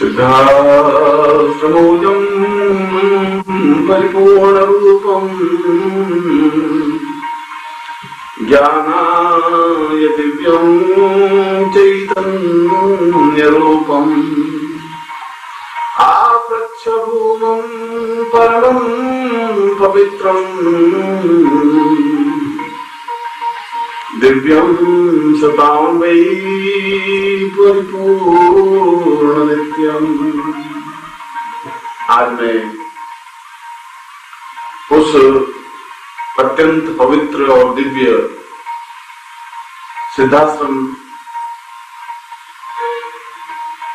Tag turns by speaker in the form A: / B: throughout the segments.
A: सिद्धाश्रमोऽयं परिपूर्णरूपम् ज्ञानाय दिव्यं चैतन्यरूपम् आप्रच्छभूमं परमं पवित्रम् दिव्यं सतां वै परिपूर्ण नित्यम्। आज मैं उस अत्यंत पवित्र और दिव्य सिद्धाश्रम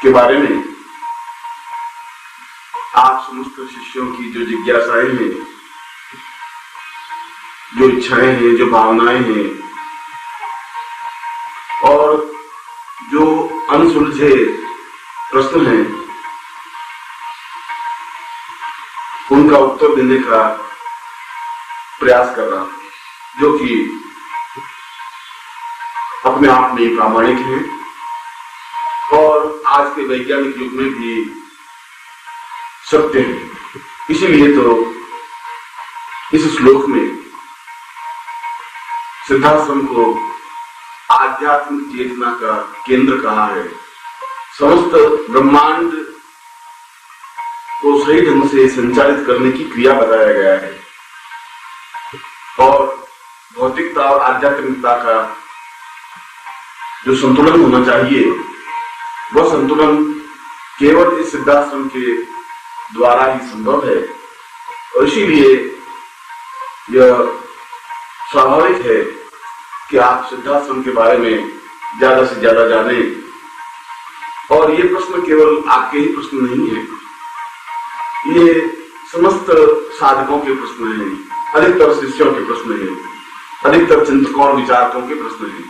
A: के बारे में आप समस्त शिष्यों की जो जिज्ञासाएं हैं, जो इच्छाएं हैं, जो भावनाएं हैं और जो अनसुलझे प्रश्न हैं, उनका उत्तर देने का प्रयास कर रहा हूं, जो कि अपने आप में प्रामाणिक हैं और आज के वैज्ञानिक युग में भी सत्य है। इसीलिए तो इस श्लोक में सिद्धाश्रम को आध्यात्मिक चेतना का केंद्र कहा है। समस्त ब्रह्मांड को सही ढंग से संचालित करने की क्रिया बताया गया है और भौतिकता और आध्यात्मिकता का जो संतुलन होना चाहिए, वह संतुलन केवल इस सिद्धाश्रम के द्वारा ही संभव है। और इसीलिए यह स्वाभाविक है कि आप सिद्धाश्रम के बारे में ज्यादा से ज्यादा जानें। और ये प्रश्न केवल आपके ही प्रश्न नहीं है, ये समस्त साधकों के प्रश्न हैं, अधिकतर शिष्यों के प्रश्न हैं, अधिकतर चिंतकों और विचारकों के प्रश्न हैं।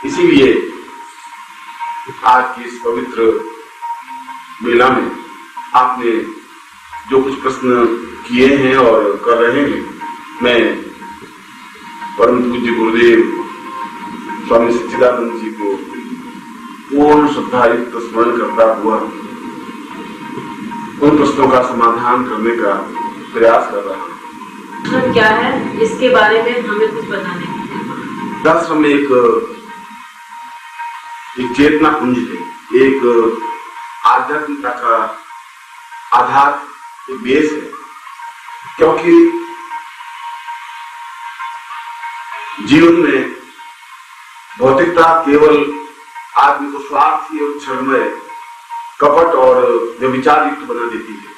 A: इसीलिए आज की इस पवित्र मेला में आपने जो कुछ प्रश्न किए हैं और कर रहे हैं, मैं परम पूज्य गुरुदेव स्वामी सच्चिदानंद जी को पूर्ण श्रद्धायुक्त स्मरण करता हुआ उन प्रश्नों का समाधान करने का प्रयास कर रहा हूँ।
B: क्या है इसके बारे में हमें कुछ बताने की।
A: सिद्धाश्रम में एक चेतना पुंज है, एक आध्यात्मिकता का आधार, एक बेस है। क्योंकि जीवन में भौतिकता केवल आदमी को स्वार्थी और क्षणमय, कपट और व्यभिचार युक्त बना देती है,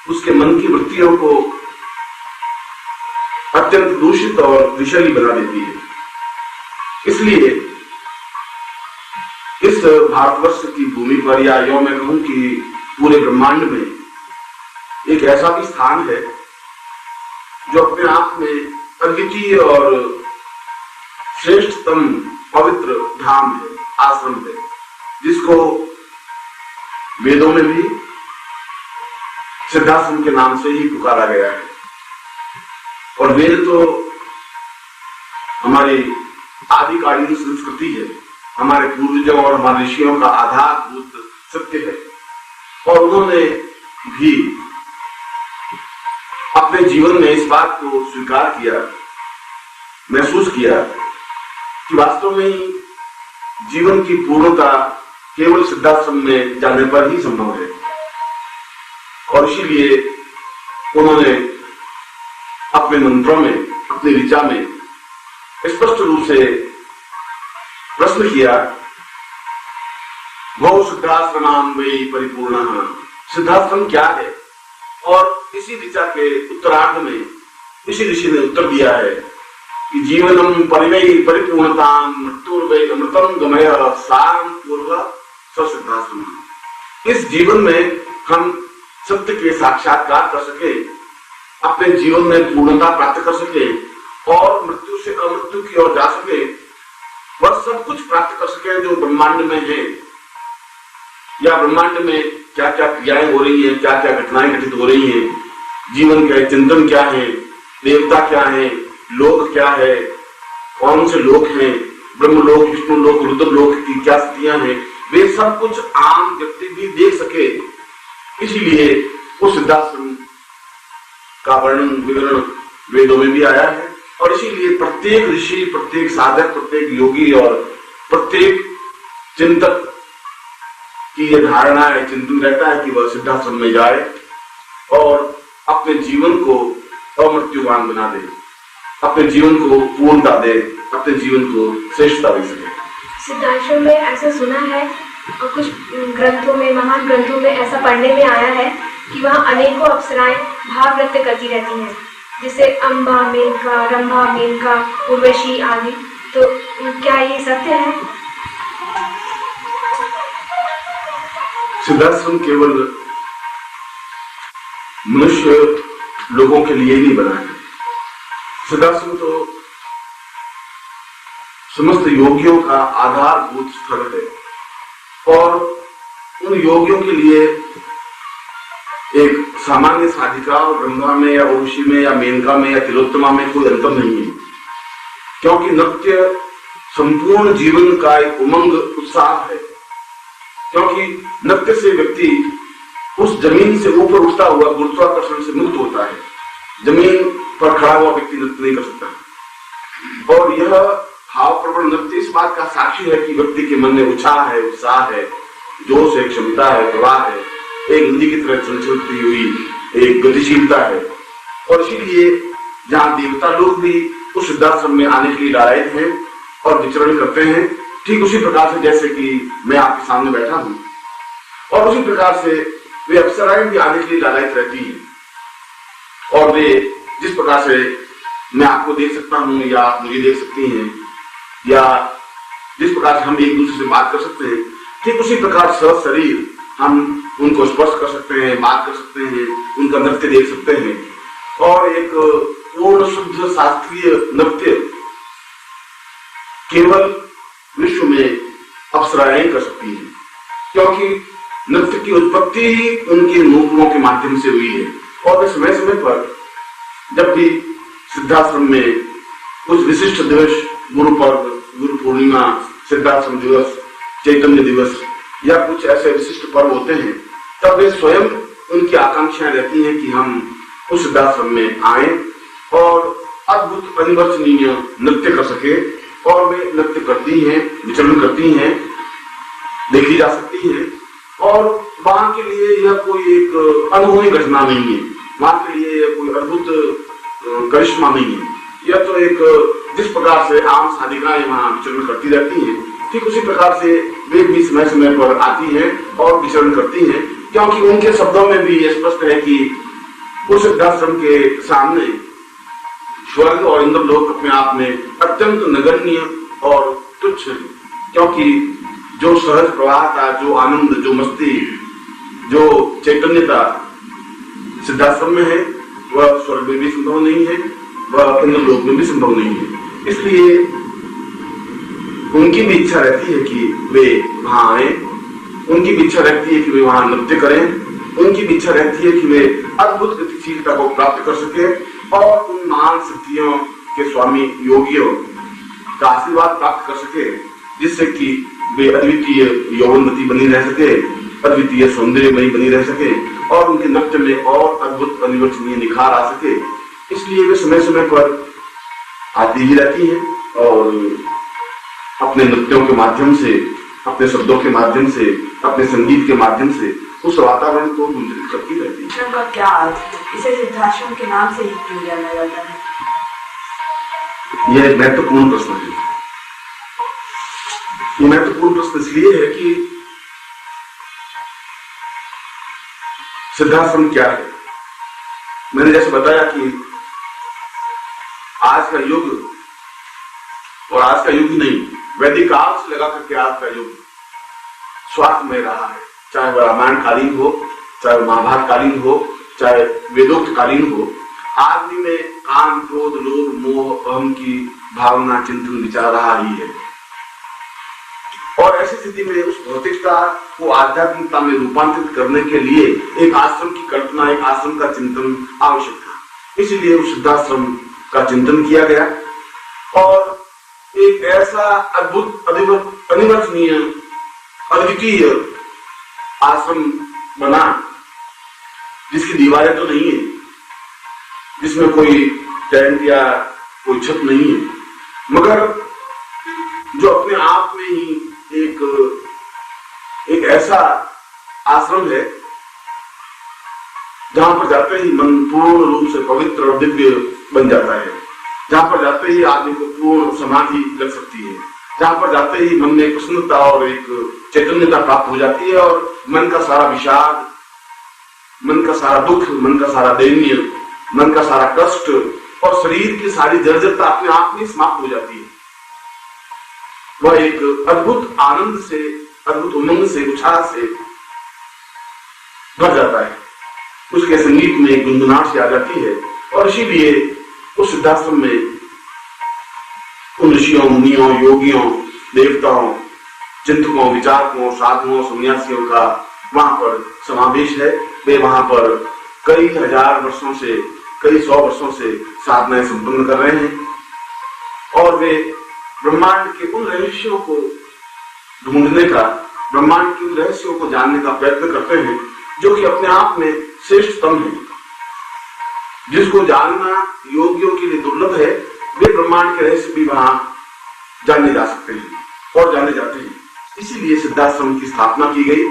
A: उसके मन की वृत्तियों को अत्यंत दूषित और विषैली बना देती है। इसलिए इस भारतवर्ष की भूमि पर, या यूं मैं कहूं कि पूरे ब्रह्मांड में एक ऐसा भी स्थान है जो अपने आप में अद्वितीय और श्रेष्ठतम पवित्र धाम है, आश्रम है, जिसको वेदों में भी सिद्धाश्रम के नाम से ही पुकारा गया है। और वेद तो हमारी आदिकालीन संस्कृति है, हमारे पूर्वजों और हमारे ऋषियों का आधारभूत सत्य है। और उन्होंने भी अपने जीवन में इस बात को स्वीकार किया, महसूस किया कि वास्तव में जीवन की पूर्णता केवल सिद्धाश्रम में जाने पर ही संभव है। और इसीलिए उन्होंने अपने मंत्रों में, अपनी ऋचा में स्पष्ट रूप से प्रश्न किया, वो सिद्धाश्रमां वै परिपूर्णः, सिद्धाश्रम क्या है। और इसी ऋचा के उत्तरार्ध में इसी ऋषि ने उत्तर दिया है कि जीवनम परिवै परिपूर्णतां मृत्युर्वै अमृतम गमय सारं पूर्व सिद्धाश्रम। इस जीवन में हम सत्य के साक्षात्कार कर सके, अपने जीवन में पूर्णता प्राप्त कर सके और मृत्यु से अमृत्यु की ओर जा सके, वह सब कुछ प्राप्त कर सके जो ब्रह्मांड में है, या ब्रह्मांड में क्या क्या क्रियाएं हो रही हैं, क्या क्या घटनाएं घटित हो रही हैं, जीवन का चिंतन क्या है, देवता क्या है, लोक क्या है, कौन से लोक हैं, ब्रह्मलोक, विष्णु लोक, रुद्र लोक की क्या स्थितियां हैं, वे सब कुछ आम व्यक्ति भी देख सके, इसीलिए उस सिद्धाश्रम का वर्णन विवरण वेदों में भी आया है। और इसीलिए प्रत्येक ऋषि, प्रत्येक साधक, प्रत्येक योगी और प्रत्येक चिंतक की यह धारणा है, चिंतन रहता है कि वह सिद्धाश्रम में जाए और अपने जीवन को अमृत्युवान बना दे, अपने जीवन को पूर्णता दे, अपने जीवन को श्रेष्ठता दे सके।
C: सिद्धाश्रम में ऐसा सुना है और कुछ ग्रंथों में, महान ग्रंथों में ऐसा पढ़ने में आया है कि वहाँ अनेकों अप्सराएं भाव नृत्य करती रहती हैं, जैसे अम्बा, मेनका, रंभा, मेनका, उर्वशी आदि। तो क्या ये सत्य है?
A: सिद्धाश्रम केवल मनुष्य लोगों के लिए नहीं बना है। सिद्धाश्रम तो समस्त योगियों का आधारभूत स्थल है और उन योगियों के लिए एक सामान्य साधिका और ब्रह्मा में या उर्वशी में या मेनका में या तिलोत्तमा में कोई अंतर नहीं है, क्योंकि नृत्य संपूर्ण जीवन का एक उमंग उत्साह है। क्योंकि नृत्य से व्यक्ति उस जमीन से ऊपर उठता हुआ गुरुत्वाकर्षण से मुक्त होता है। जमीन पर खड़ा हुआ व्यक्ति नृत्य नहीं कर सकता। और यह भाव प्रबल नृत्य इस बात का साक्षी है कि व्यक्ति के मन में उत्साह है, उत्साह है, जोश है, क्षमता है, प्रवाह है, एक नदी की तरह चलती हुई एक गतिशीलता है। और इसीलिए जहाँ देवता लोग भी उस सिद्धाश्रम में आने के लिए लायक हैं और विचरण करते हैं, ठीक उसी प्रकार से जैसे कि मैं आपके सामने बैठा हूं, और उसी प्रकार से वे अप्सराएं भी आने के लिए लायक रहती हैं। और वे जिस प्रकार से मैं आपको देख सकता हूं या आप मुझे देख सकती हैं, या जिस प्रकार से हम एक दूसरे से बात कर सकते हैं, ठीक उसी प्रकार सहज शरीर हम उनको स्पर्श कर सकते हैं, बात कर सकते हैं, उनका नृत्य देख सकते हैं। और एक पूर्ण शुद्ध शास्त्रीय नृत्य केवल विश्व में अप्सराएं कर सकती हैं, क्योंकि नृत्य की उत्पत्ति ही उनके नूपुरों के माध्यम से हुई है। और समय समय पर जब भी सिद्धाश्रम में कुछ विशिष्ट दिवस, गुरु पर्व, गुरु पूर्णिमा, सिद्धाश्रम दिवस, चैतन्य दिवस या कुछ ऐसे विशिष्ट पर्व होते हैं, तब वे स्वयं उनकी आकांक्षाएं रहती हैं कि हम उस सिद्धाश्रम में आए और अद्भुत अनिवर्चनीय नृत्य कर सके। और वे नृत्य करती हैं, विचरण करती हैं, देखी जा सकती है। और वहां के लिए यह कोई एक अनहोनी घटना नहीं है, वहां के लिए यह कोई अद्भुत करिश्मा नहीं है। यह तो एक जिस प्रकार से आम साधिकाएं वहां विचरण करती रहती हैं, ठीक उसी प्रकार से वे भी समय समय पर आती हैं और विचरण करती हैं, क्योंकि उनके शब्दों में भी यह स्पष्ट है कि उस सिद्धाश्रम के सामने स्वर्ग और इंद्रलोक अपने आप में अत्यंत नगण्य और तुच्छ है। क्योंकि जो सहज प्रवाह था, जो आनंद, जो मस्ती, जो चैतन्यता सिद्धाश्रम में है, वह स्वर्ग में भी संभव नहीं है, वह इंद्रलोक में भी संभव नहीं है। इसलिए उनकी भी इच्छा रहती है कि वे वहां आए, उनकी भी इच्छा रहती है कि वे वहां नृत्य करें, उनकी भी इच्छा रहती है कि वे अद्भुत गतिशीलता को प्राप्त कर सके और उन महान सिद्धियों के स्वामी योगियों का आशीर्वाद प्राप्त कर सके, जिससे कि वे अद्वितीय यौवनवती बनी रह सके, अद्वितीय सौंदर्यमयी बनी रह सके और उनके नृत्य में और अद्भुत अनिवर्चनीय निखार आ सके। इसलिए वे समय समय पर आती ही रहती है और अपने नृत्यों के माध्यम से, अपने शब्दों के माध्यम से, अपने संगीत के माध्यम से उस वातावरण को गुंजरित करती रहती है।
D: का क्या अर्थ है? इसे सिद्धाश्रम के नाम से ही क्यों जाना जाता है?
A: यह एक महत्वपूर्ण प्रश्न है। ये महत्वपूर्ण प्रश्न इसलिए है कि सिद्धाश्रम क्या है। मैंने जैसे बताया कि आज का युग, और आज का युग ही नहीं, वैदिक काल से लगा करके आज का युग स्वार्थमय रहा है। चाहे वह रामायण कालीन हो, चाहे वह महाभारत कालीन हो, चाहे वेदोक्त कालीन हो, आदमी में काम, क्रोध, लोभ, मोह, अहम की भावना, चिंतन, विचार रहा ही है। और ऐसी स्थिति में उस भौतिकता को आध्यात्मिकता में रूपांतरित करने के लिए एक आश्रम की कल्पना, एक आश्रम का चिंतन आवश्यक था। इसीलिए उस सिद्धाश्रम का चिंतन किया गया और एक ऐसा अद्भुत, अनिवर्चनीय, अद्वितीय आश्रम बना जिसकी दीवारें तो नहीं है, जिसमें कोई टेंट या कोई छत नहीं है, मगर जो अपने आप में ही एक ऐसा आश्रम है जहां पर जाते ही मन पूर्ण रूप से पवित्र और दिव्य बन जाता है, जहां पर जाते ही आदमी को पूर्ण समाधि लग सकती है, जहां पर जाते ही मन में प्रसन्नता और एक चैतन्यता प्राप्त हो जाती है और मन का सारा विषाद, मन का सारा दुख, मन का सारा दैन्य, मन का सारा कष्ट और शरीर की सारी जर्जरता अपने आप में समाप्त हो जाती है। वह एक अद्भुत आनंद से, अद्भुत उमंग से, उत्साह से भर जाता है। उसके संगीत में एक गुनगुनाहट सी आ जाती है और इसीलिए उस सिद्धाश्रम में उन ऋषियों, मुनियों, योगियों, देवताओं, चिंतकों, विचारकों, साधुओं, सन्यासियों का वहां पर समावेश है। वे वहां पर कई हजार वर्षों से, कई 100 वर्षों से साधनाएं संपन्न कर रहे हैं और वे ब्रह्मांड के उन रहस्यों को ढूंढने का, ब्रह्मांड के उन रहस्यों को जानने का प्रयत्न करते हैं जो कि अपने आप में श्रेष्ठतम है, जिसको जानना योगियों के लिए दुर्लभ है। वे ब्रह्मांड के रहस्य भी वहां जाने जा सकते हैं और जाने जाते हैं। इसीलिए सिद्धाश्रम की स्थापना की गई,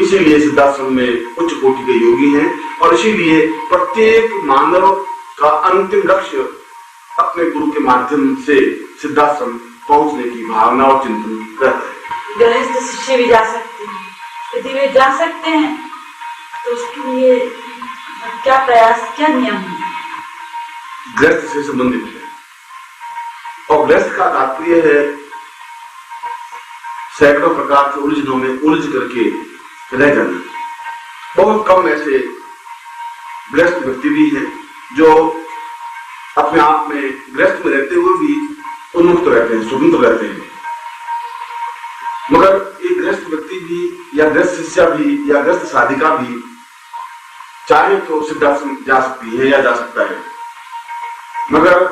A: इसीलिए सिद्धाश्रम में उच्च कोटि के योगी हैं और इसीलिए प्रत्येक मानव का अंतिम लक्ष्य अपने गुरु के माध्यम से सिद्धाश्रम पहुंचने की भावना और चिंतन करता है।
D: गृहस्थ शिष्य भी जा सकते हैं, यदि वे जा सकते हैं तो उसके लिए क्या प्रयास, क्या नियम है?
A: गृहस्थ से संबंधित है और गृहस्थ का तात्पर्य है सैकड़ों प्रकार के उलझनों में उलझ करके रह जाना। बहुत कम ऐसे गृहस्थ व्यक्ति भी हैं जो अपने आप में गृहस्थ में रहते हुए भी उन्मुक्त रहते हैं, स्वतंत्र रहते हैं, मगर एक गृहस्थ व्यक्ति भी या गृहस्थ शिष्या भी या गृहस्थ साधिका भी चाहे तो सिद्धाश्रम जा सकती है या जा सकता है, मगर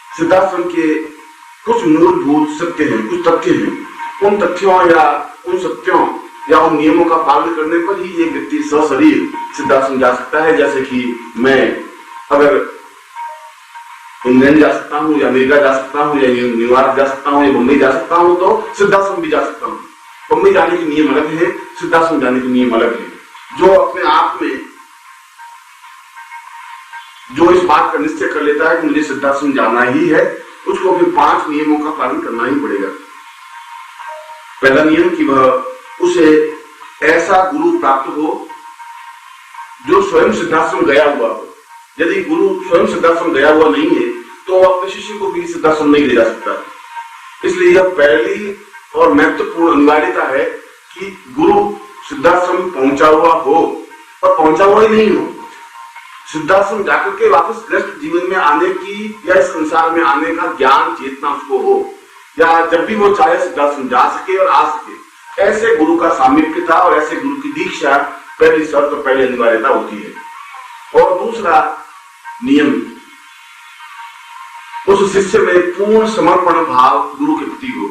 A: सिद्धाश्रम के कुछ मूलभूत सत्य हैं, कुछ तथ्य हैं। उन तथ्यों या उन सत्यों या उन नियमों का पालन करने पर ही एक व्यक्ति सशरीर सिद्धाश्रम जा सकता है। जैसे कि मैं अगर इंग्लैंड जा सकता हूँ या अमेरिका जा सकता हूँ या न्यूयॉर्क जा सकता हूँ या मुंबई जा सकता हूँ तो सिद्धाश्रम भी जा सकता हूँ। मुंबई जाने के नियम अलग है, सिद्धाश्रम जाने के नियम अलग है। जो अपने आप में जो इस बात का निश्चय कर लेता है कि मुझे सिद्धाश्रम जाना ही है, उसको फिर 5 नियमों का पालन करना ही पड़ेगा। पहला नियम कि वह उसे ऐसा गुरु प्राप्त हो जो स्वयं सिद्धाश्रम गया हुआ हो। यदि गुरु स्वयं सिद्धाश्रम गया हुआ नहीं है तो वह अपने शिष्य को भी सिद्धाश्रम नहीं ले जा सकता। इसलिए यह पहली और महत्वपूर्ण अनिवार्यता है कि गुरु सिद्धाश्रम पहुंचा हुआ हो और पहुंचा हुआ ही नहीं हो। सिद्धाश्रम जाकर के वापस गृहस्थ जीवन में आने की या इस संसार में आने का ज्ञान चेतना उसको हो, या जब भी वो चाहे सिद्धाश्रम जा सके और आ सके, ऐसे गुरु का सामीप्यता और ऐसे गुरु की दीक्षा पहली शर्त और पहली अनिवार्यता होती है। और दूसरा नियम, उस शिष्य में पूर्ण समर्पण भाव गुरु के प्रति हो।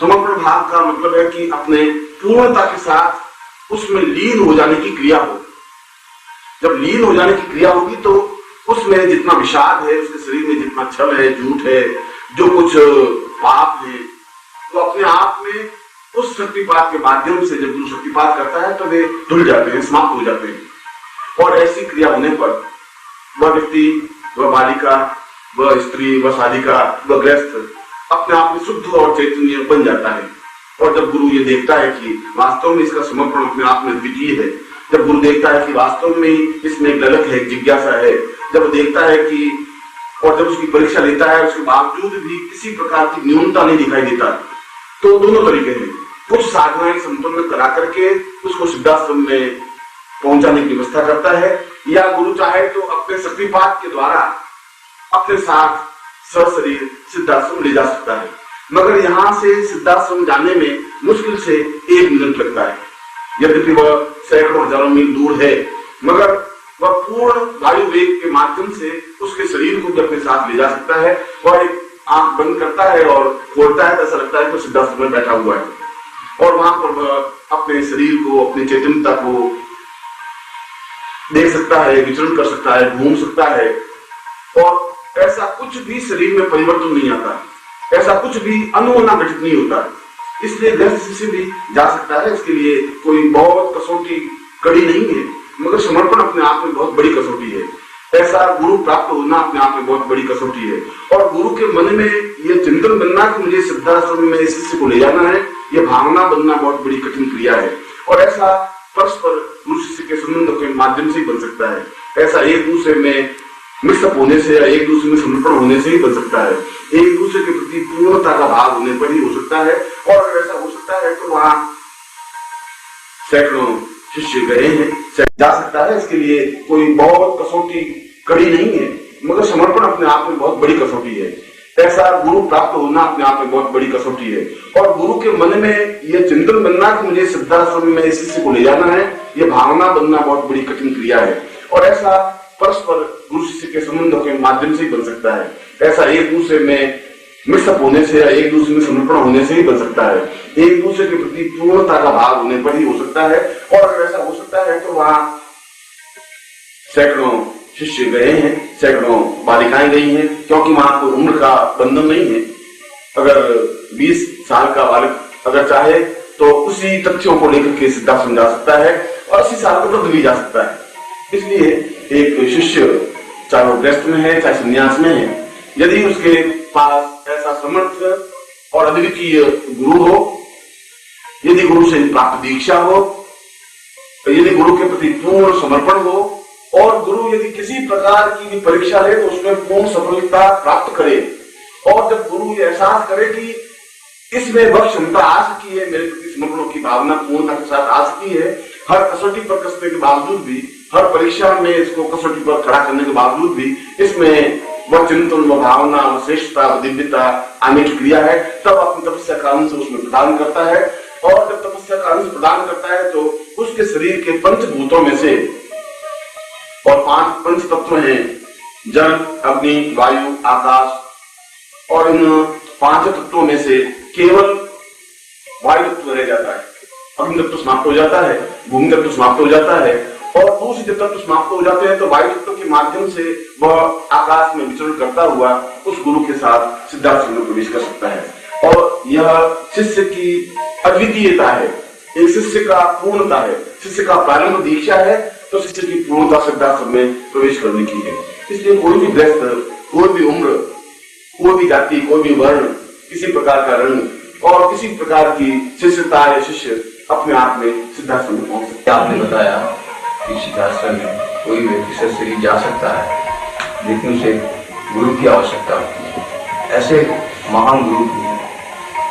A: समर्पण भाव का मतलब है कि अपने पूर्णता के साथ उसमें लीन हो जाने की क्रिया हो। जब लीन हो जाने की क्रिया होगी तो उसमें जितना विषाद है, उसके शरीर में जितना छल है, झूठ है, जो कुछ पाप है, वो अपने आप में उस शक्तिपात के माध्यम से जब गुरु शक्तिपात करता है तो वे धुल जाते हैं, समाप्त हो जाते हैं। और ऐसी क्रिया होने पर वह व्यक्ति, वह बालिका, वह स्त्री, वह साधिका, वह गृहस्थ अपने आप में शुद्ध और चैतन्य बन जाता है। और जब गुरु ये देखता है कि वास्तव में इसका समर्पण अपने आप में द्वितीय है, जब गुरु देखता है कि वास्तव में इसमें एक ललक है, जिज्ञासा है, जब देखता है कि और जब उसकी परीक्षा लेता है उसके बावजूद भी किसी प्रकार की न्यूनता नहीं दिखाई देता, तो दोनों तरीके हैं। कुछ साधनाएं संपन्न करा करके उसको सिद्धाश्रम में पहुंचाने की व्यवस्था करता है, या गुरु चाहे तो अपने शक्तिपात के द्वारा अपने साथ सशरीर सिद्धाश्रम ले जा सकता है। मगर यहाँ से सिद्धाश्रम जाने में मुश्किल से 1 मिनट लगता है। यद्यपि वह सैकड़ों हजारों मील दूर है, मगर वह पूर्ण वायु वेग के माध्यम से उसके शरीर को भी अपने साथ ले जा सकता है। वह एक आंख बंद करता है और खोलता है तो ऐसा लगता है कि सिद्धाश्रम में बैठा हुआ है। और वहां पर वह अपने शरीर को, अपनी चैतन्यता को देख सकता है, विचरण कर सकता है, घूम सकता है, और ऐसा कुछ भी शरीर में परिवर्तन नहीं आता, ऐसा कुछ भी अनुभव घटित नहीं होता। इसलिए गृहस्थ शिष्य भी जा सकता है। इसके लिए कोई बहुत कसौटी कड़ी नहीं है, मगर समर्पण अपने आप में बहुत बड़ी कसौटी है। ऐसा गुरु प्राप्त होना अपने आप में बहुत बड़ी कसौटी है। और गुरु के मन में यह चिंतन बनना कि मुझे सिद्धाश्रम में शिष्य को ले जाना है, यह भावना बनना बहुत बड़ी कठिन क्रिया है। और ऐसा परस्पर गुरु शिष्य के संबंध के माध्यम से ही बन सकता है। ऐसा एक दूसरे में मिक्सअप होने से या एक दूसरे में समर्पण होने से ही बन सकता है। एक दूसरे के प्रति पूर्णता का भाव होने पर ही हो सकता है। और अगर ऐसा हो सकता है तो वहां सैकड़ों शिष्य गए हैं, जा सकता है। इसके लिए कोई बहुत कसौटी कड़ी नहीं है, मगर समर्पण अपने आप में बहुत बड़ी कसौटी है। ऐसा गुरु प्राप्त होना अपने आप में बहुत बड़ी कसौटी है। और गुरु के मन में यह चिंतन बनना कि मुझे सिद्धाश्रम में शिष्य को ले जाना है, यह भावना बनना बहुत बड़ी कठिन क्रिया है। और ऐसा परस्पर गुरु शिष्य के संबंधों के माध्यम से ही बन सकता है। ऐसा एक दूसरे में मिक्सअप होने से या एक दूसरे में समर्पण होने से ही बन सकता है। एक दूसरे के प्रति पूर्णता का भाव होने पर ही हो सकता है। और अगर ऐसा हो सकता है तो वहां सैकड़ों शिष्य गए हैं, सैकड़ों बालिकाएं गई हैं, क्योंकि वहां कोई उम्र का बंधन नहीं है। अगर 20 साल का बालक अगर चाहे तो उसी तथ्यों को लेकर के सिद्धांत समझा सकता है, और 80 साल का वृद्ध भी जा सकता है। इसलिए एक शिष्य चाहे वो गृहस्थ में है चाहे संन्यास में है, यदि उसके पास ऐसा समर्थ और अद्वितीय गुरु हो, यदि गुरु से प्राप्त दीक्षा हो, यदि गुरु के प्रति पूर्ण समर्पण हो, और गुरु यदि किसी प्रकार की भी परीक्षा ले तो उसमें पूर्ण सफलता प्राप्त करे, और जब गुरु ये एहसास करे कि इसमें वह क्षमता आ सकी है, मेरे प्रति समर्पण की भावना पूर्णता के साथ आ सकी है, हर कसौटी पर कसने के बावजूद भी, हर परीक्षा में इसको कसौटी पर खड़ा करने के बावजूद भी इसमें वह चिंतन, वह भावना, वह श्रेष्ठता, वह दिव्यता आने की क्रिया है, तब अपनी तपस्या का अंश उसमें प्रदान करता है। और जब तपस्या का अंश प्रदान करता है तो उसके शरीर के पंचभूतों में से, और 5 पंच तत्व हैं, जल, अग्नि, वायु, आकाश, और इन 5 तत्वों में से केवल वायु तत्व रह जाता है। अग्नि तत्व समाप्त हो जाता है, भूमि तत्व समाप्त हो जाता है, और दूसरे तत्व समाप्त हो जाते हैं। तो वायु तत्व के माध्यम से वह आकाश में विचरण करता हुआ उस गुरु के साथ सिद्धाश्रम में प्रवेश कर सकता है। और यह शिष्य की अद्वितीयता है, एक शिष्य का पूर्णता है, शिष्य का प्रारंभ दीक्षा है, तो शिष्य की पूर्णता सिद्धाश्रम में प्रवेश करने की है। इसलिए कोई भी गृहस्थ, कोई भी उम्र, कोई भी जाति, कोई भी वर्ण, किसी प्रकार का रंग और किसी प्रकार की शिष्यता या शिष्य अपने आप में सिद्धाश्रम में पहुंच सकता है।
E: आपने बताया कि सिद्धाश्रम में कोई व्यक्ति सत्संगी जा सकता है, लेकिन उसे गुरु की आवश्यकता होती है। ऐसे महान गुरु की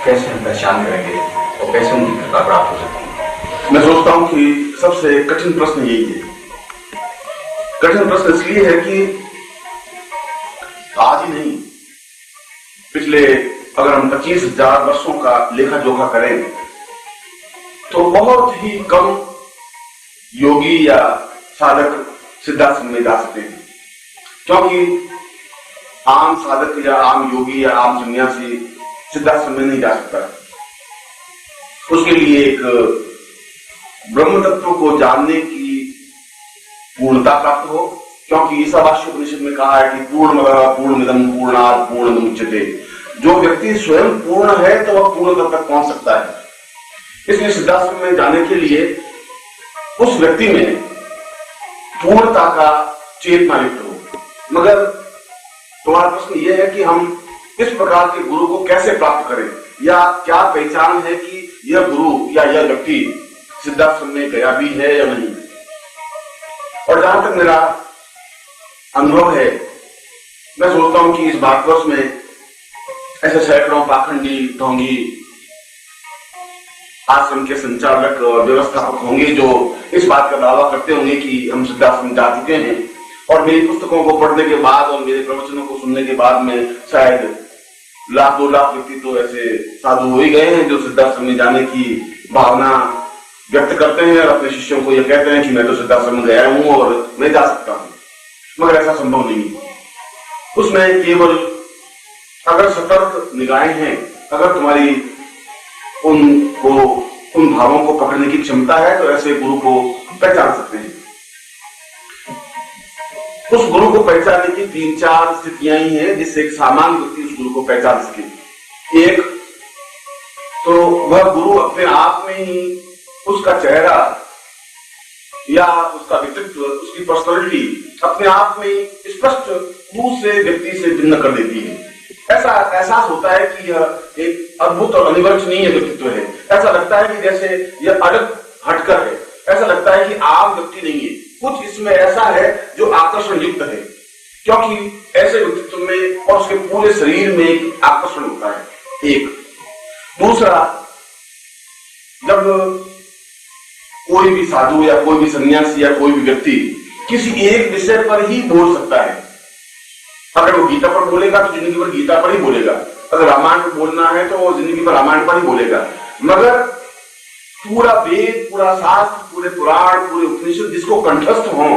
E: कैसे हम पहचान करेंगे और कैसे उनकी कृपा प्राप्त हो सकती है?
A: मैं सोचता हूं कि सबसे कठिन प्रश्न यही है। कठिन प्रश्न इसलिए है कि आज ही नहीं, पिछले अगर हम 25,000 वर्षों का लेखा जोखा करें तो बहुत ही कम योगी या साधक सिद्धाश्रम में जा सकते हैं, क्योंकि आम साधक या आम योगी या आम सन्यासी सिद्धाश्रम में नहीं जा सकता। उसके लिए एक ब्रह्म तत्व को जानने की पूर्णता प्राप्त हो, क्योंकि ईशावास्य उपनिषद में कहा है कि पूर्णमिदं पूर्णात् पूर्णमुदच्यते। जो व्यक्ति स्वयं पूर्ण है तो वह पूर्णता तक पहुंच सकता है। इसलिए सिद्धाश्रम में जाने के लिए उस व्यक्ति में पूर्णता का चेतना युक्त हो। मगर तुम्हारा प्रश्न यह है कि हम इस प्रकार के गुरु को कैसे प्राप्त करें, या क्या पहचान है कि यह गुरु या यह व्यक्ति सिद्धाश्रम में गया भी है या नहीं। और जहां तक मेरा अनुभव है, मैं सोचता हूं कि इस भारतवर्ष में ऐसे सैकड़ों पाखंडी, ढोंगी आश्रम के संचालक और व्यवस्थापक होंगे जो इस बात का दावा करते होंगे कि हम सिद्धाश्रम जा चुके हैं। और मेरी पुस्तकों को पढ़ने के बाद और मेरे प्रवचनों को सुनने के बाद में शायद 1-2 लाख व्यक्ति तो ऐसे साधु हो ही गए हैं जो सिद्धाश्रम में जाने की भावना व्यक्त करते हैं और अपने शिष्यों को यह कहते हैं कि मैं तो सिद्धाश्रम में गया हूं और मैं जा सकता हूं। मगर ऐसा संभव नहीं है। उसमें केवल अगर सतर्क निगाहें हैं, अगर तुम्हारी उनको उन भावों को पकड़ने की क्षमता है तो ऐसे गुरु को पहचान सकते हैं। उस गुरु को पहचानने की 3-4 स्थितियां ही हैं जिससे एक सामान्य व्यक्ति उस गुरु को पहचान सके। एक तो वह गुरु अपने आप में ही उसका चेहरा या उसका व्यक्तित्व, उसकी पर्सनालिटी अपने आप में स्पष्ट दूसरे व्यक्ति से भिन्न कर देती है। ऐसा एहसास होता है कि यह एक अद्भुत और अनिवार्य व्यक्तित्व है। ऐसा लगता है कि जैसे यह अलग हटकर है। ऐसा लगता है कि आम व्यक्ति नहीं है, कुछ इसमें ऐसा है जो आकर्षण युक्त है, क्योंकि ऐसे व्यक्तित्व में और उसके पूरे शरीर में एक आकर्षण होता है। एक दूसरा, जब कोई भी साधु या कोई भी सन्यासी या कोई भी व्यक्ति किसी एक विषय पर ही बोल सकता है। अगर वो गीता पर बोलेगा तो जिंदगी भर गीता पर ही बोलेगा, अगर रामायण पर बोलना है तो वो जिंदगी भर रामायण पर ही बोलेगा। मगर पूरा वेद, पूरा शास्त्र, पूरे पुराण, पूरे उपनिषद जिसको कंठस्थ हो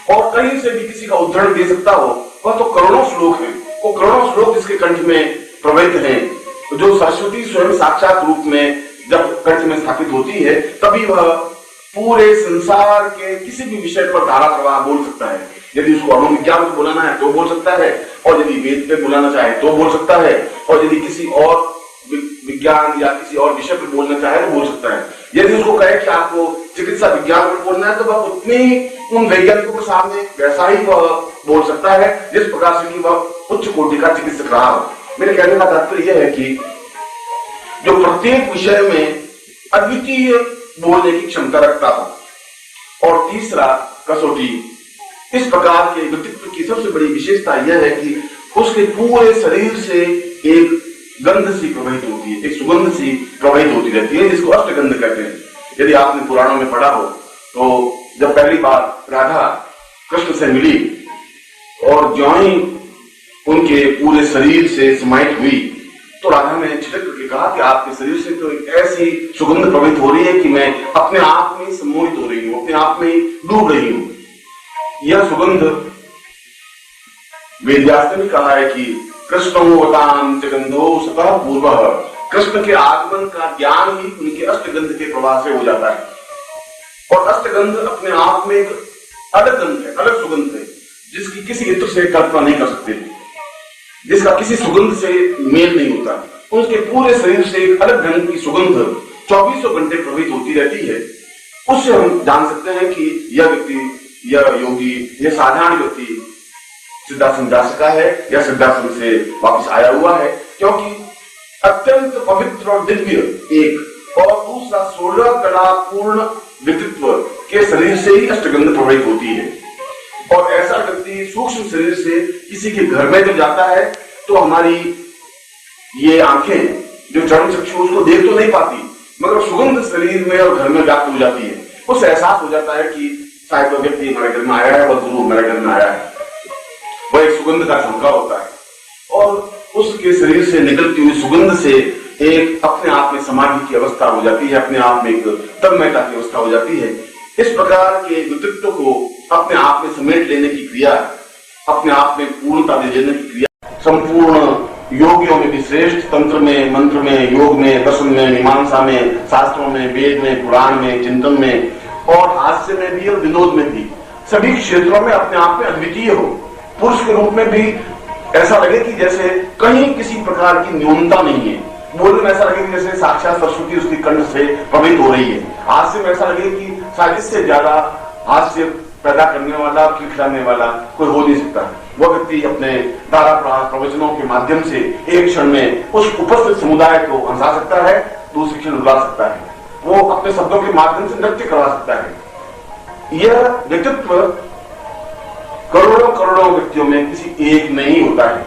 A: और कहीं से भी किसी का उदाहरण दे सकता हो, वह तो करोड़ों श्लोक हैं। वो करोड़ों श्लोक जिसके कंठ में प्रवहित हैं, जो सरस्वती स्वयं साक्षात रूप में जब कंठ में स्थापित होती है, तभी वह पूरे संसार के किसी भी विषय पर धारा प्रवाह बोल सकता है। यदि उसको अनुविज्ञान को बुलाना है तो बोल सकता है, और यदि वेद पे बुलाना चाहे तो बोल सकता है, और यदि किसी और विज्ञान या किसी और विषय पर बोलना चाहे तो बोल सकता है। यदि उसको कहे कि आपको चिकित्सा विज्ञान पर बोलना है तो वह उतनी उन वैज्ञानिकों के सामने वैसा ही वह बोल सकता है जिस प्रकार से कि वह उच्च कोटि का चिकित्सक रहा हो। मेरे कहने का तात्पर्य यह है कि जो प्रत्येक विषय में अद्वितीय बोलने की क्षमता रखता हो। और तीसरा कसौटी, इस प्रकार के व्यक्तित्व की सबसे बड़ी विशेषता यह है कि उसके पूरे शरीर से एक गंध सी प्रवाहित होती है, एक सुगंध सी प्रवाहित होती रहती है, जिसको अष्टगंध कहते हैं। यदि आपने पुराणों में पढ़ा हो तो जब पहली बार राधा कृष्ण से मिली और ज्यों ही उनके पूरे शरीर से समाहित हुई तो राधा ने छिटक करके कहा कि आपके शरीर से तो एक ऐसी सुगंध प्रवाहित हो रही है कि मैं अपने आप में सम्मोहित हो रही हूं, अपने आप में डूब रही हूं। यह सुगंध वेदव्यास ने भी कहा है कि कृष्णोवताम जगंधो सतः पूर्व, कृष्ण के आगमन का ज्ञान ही उनके अष्टगंध के प्रवाह से हो जाता है। और अष्टगंध अपने आप में एक अलग गंध है, अलग सुगंध है, जिसकी किसी इत्र से कल्पना नहीं कर सकते, जिसका किसी सुगंध से मेल नहीं होता। उनके पूरे शरीर से एक अलग ढंग की सुगंध 24 घंटे प्रवाहित होती रहती है। उससे हम जान सकते हैं कि यह व्यक्ति, यह योगी, यह साधारण व्यक्ति सिद्धासन जा सका है या सिद्धासन से वापस आया हुआ है, क्योंकि अत्यंत पवित्र और दिव्य एक और दूसरा 16 कला पूर्ण व्यक्तित्व के शरीर से ही अष्टगंध प्रवाहित होती है। और ऐसा व्यक्ति सूक्ष्म शरीर से किसी के घर में जब जाता है तो हमारी ये आंखें जो चरण चक्षु उसको देख तो नहीं पाती, मगर सुगंध शरीर में और घर में व्याप्त हो जाती है। उससे एहसास हो जाता है कि शायद वह व्यक्ति हमारे घर में आया है, वह गुरु हमारे घर में आया है। वह एक सुगंध का झोंका होता है और उसके शरीर से निकलती हुई सुगंध से एक अपने आप में समाधि की अवस्था हो जाती है, अपने आप में एक तन्मयता की अवस्था हो जाती है। इस प्रकार के व्यक्तित्व को अपने आप में समेट लेने की क्रिया, अपने आप में पूर्णता दे देने की क्रिया संपूर्ण योगियों में भी श्रेष्ठ, तंत्र में, मंत्र में, योग में, दर्शन में, मीमांसा में, शास्त्रों में, वेद में, पुराण में, चिंतन में और हास्य में भी और विनोद में भी, सभी क्षेत्रों में अपने आप में अद्वितीय हो। पुरुष के रूप में भी ऐसा लगे कि जैसे कहीं किसी प्रकार की न्यूनता नहीं है। बोलने में ऐसा लगे कि जैसे साक्षात सरस्वती उसकी कंठ से प्रवाहित हो रही है। हास्य में ऐसा लगे कि शायद इससे ज्यादा हास्य पैदा करने वाला, खिलखिलाने वाला कोई हो नहीं सकता। वह व्यक्ति अपने धारा प्रवचनों के माध्यम से एक क्षण में उस उपस्थित समुदाय को हंसा सकता है, दूसरे क्षण रुला सकता है। वो अपने शब्दों के माध्यम से नृत्य करवा सकता है। यह व्यक्तित्व करोड़ों करोड़ों व्यक्तियों में किसी एक में ही होता है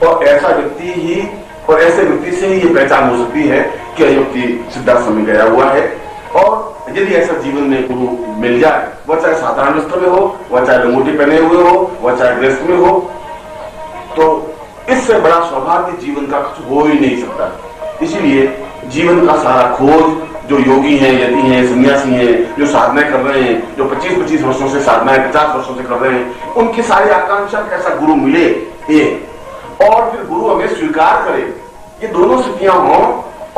A: और ऐसा व्यक्ति ही और ऐसे व्यक्ति से ही ये पहचान हो सकती है कि यह व्यक्ति सिद्धाश्रम में गया हुआ है। और यदि ऐसा जीवन में गुरु मिल जाए, वह चाहे साधारण वस्त्र में हो, वह चाहे लंगोटी पहने हुए हो, वह चाहे गृहस्थ में हो, तो इससे बड़ा सौभाग्य जीवन का कुछ हो ही नहीं सकता। इसीलिए जीवन का सारा खोज जो योगी हैं, यति हैं, सन्यासी हैं, जो साधनाएं कर रहे हैं, जो 25-25 वर्षों से साधनाएं 50 वर्षों से कर रहे हैं, उनकी सारी आकांक्षा कैसा गुरु मिले एक, और फिर गुरु हमें स्वीकार करे, ये दोनों स्थितियां हों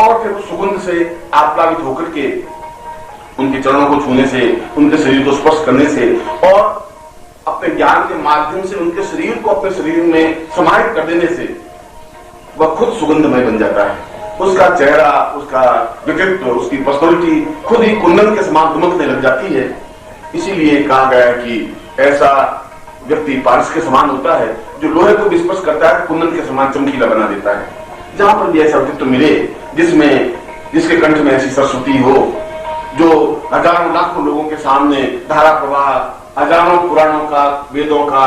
A: और फिर उस सुगंध से आप्लावित होकर के उनके चरणों को छूने से, उनके शरीर को स्पर्श करने से और अपने ज्ञान के माध्यम से उनके शरीर को अपने शरीर में समाहित कर देने से वह खुद सुगंधमय बन जाता है। उसका चेहरा, उसका व्यक्तित्व, उसकी पर्सनालिटी खुद ही कुंदन के समान दमकने लग जाती है। इसीलिए कहा गया है कि ऐसा व्यक्ति पारस के समान होता है जो लोहे को भी स्पर्श करता है, कुंदन के समान चमकीला बना देता है। जहां पर भी ऐसा व्यक्तित्व मिले जिसके कंठ में ऐसी सरस्वती हो, जो हजारों लाखों लोगों के सामने धारा प्रवाह, हजारों पुराणों का, वेदों का,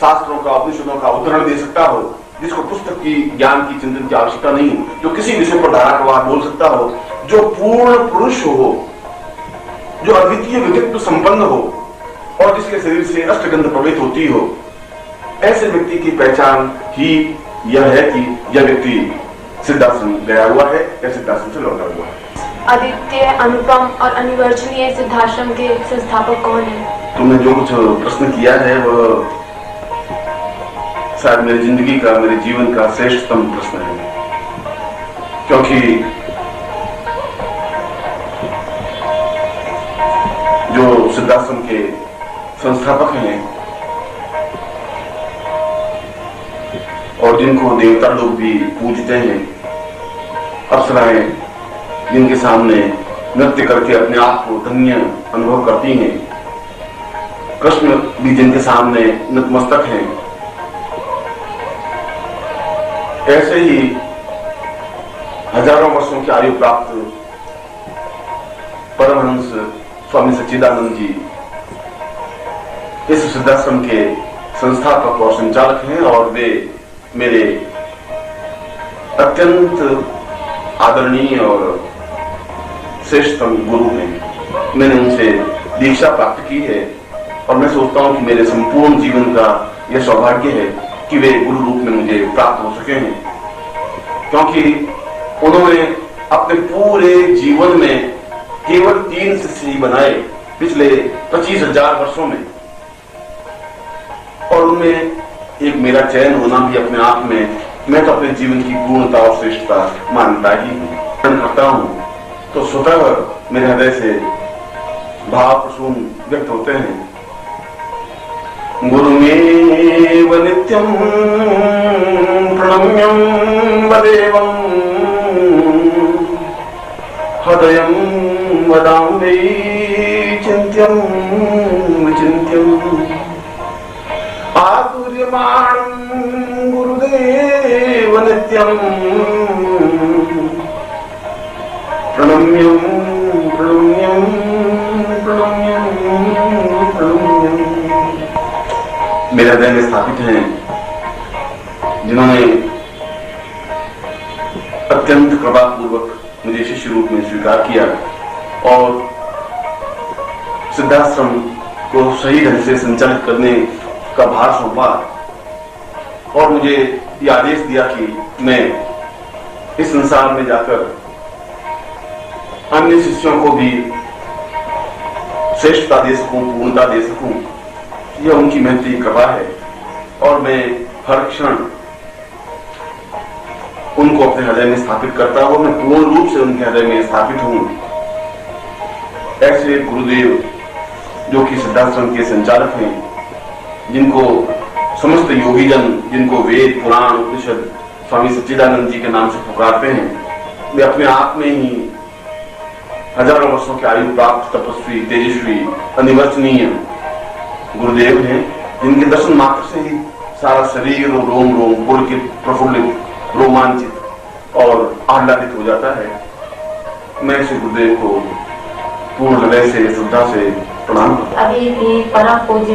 A: शास्त्रों का, उपनिषदों का उदाहरण दे सकता हो, जिसको पुस्तक की ज्ञान की चिंतन की आवश्यकता नहीं, जो किसी विषय पर धारा प्रवाह बोल सकता हो, जो पूर्ण पुरुष हो, जो अद्वितीय व्यक्तित्व संपन्न हो और जिसके शरीर से अष्टगंध प्रवेश होती हो, ऐसे व्यक्ति की पहचान ही यह है कि यह व्यक्ति सिद्धाश्रम गया हुआ है या सिद्धाश्रम से लौटा हुआ है।
C: अद्वितीय, अनुपम और अनिवर्चनीय सिद्धाश्रम के संस्थापक कौन है?
A: तुमने जो कुछ प्रश्न किया है वह शायद मेरी जिंदगी का, मेरे जीवन का श्रेष्ठतम प्रश्न है, क्योंकि जो सिद्धाश्रम के संस्थापक हैं और जिनको देवता लोग भी पूजते हैं, अप्सराएं जिनके सामने नृत्य करके अपने आप को धन्य अनुभव करती हैं, कृष्ण भी जिनके सामने नतमस्तक हैं, ऐसे ही हजारों वर्षों की आयु प्राप्त परमहंस स्वामी सच्चिदानंद जी इस सिद्धाश्रम के संस्थापक और संचालक हैं और वे मेरे अत्यंत आदरणीय और श्रेष्ठतम गुरु हैं। मैंने उनसे दीक्षा प्राप्त की है और मैं सोचता हूं कि मेरे संपूर्ण जीवन का यह सौभाग्य है कि वे गुरु रूप में मुझे प्राप्त हो सके हैं, क्योंकि उन्होंने अपने पूरे जीवन में केवल 3 शिष्य ही बनाए पिछले 25,000 वर्षों में, और उनमें एक मेरा चयन होना भी अपने आप में मैं तो अपने जीवन की पूर्णता और श्रेष्ठता मानता ही करता हूं, तो स्वतः मेरे हृदय से भाव प्रसून व्यक्त होते हैं। गुरुमेव नित्यं प्रणम्यं वदेवं हृदयं वदामि चिन्त्यं विचिन्त्यम् आतुर्यमाणं गुरुदेव नित्यं प्रणम्यं प्रणम्यं प्रणम्यं प्रणम्यं। मेरे हृदय में स्थापित हैं जिन्होंने अत्यंत कृपापूर्वक मुझे शिष्य रूप में स्वीकार किया और सिद्धाश्रम को सही ढंग से संचालित करने का भार सौंपा और मुझे यह आदेश दिया कि मैं इस संसार में जाकर अन्य शिष्यों को भी श्रेष्ठता दे सकूं, पूर्णता दे सकूं। यह उनकी महती कृपा है और मैं हर क्षण उनको अपने हृदय में स्थापित करता हूं। मैं पूर्ण रूप से उनके हृदय में स्थापित हूं। ऐसे गुरुदेव जो कि सिद्धाश्रम के संचालक हैं, जिनको समस्त योगीजन, जिनको वेद, पुराण, उपनिषद स्वामी सच्चिदानंद जी के नाम से पुकारते हैं, वे अपने आप में ही हजारों वर्षों की आयु प्राप्त तपस्वी, तेजस्वी, अनिवर्चनीय गुरुदेव हैं, जिनके दर्शन मात्र से ही सारा शरीर और रोम रोम पुलकित, प्रफुल्लित, रोमांचित और आह्लादित हो जाता है। मैं इस गुरुदेव को पूर्ण हृदय से, श्रद्धा से प्रणाम करता हूं।
F: अभी भी परम पूज्य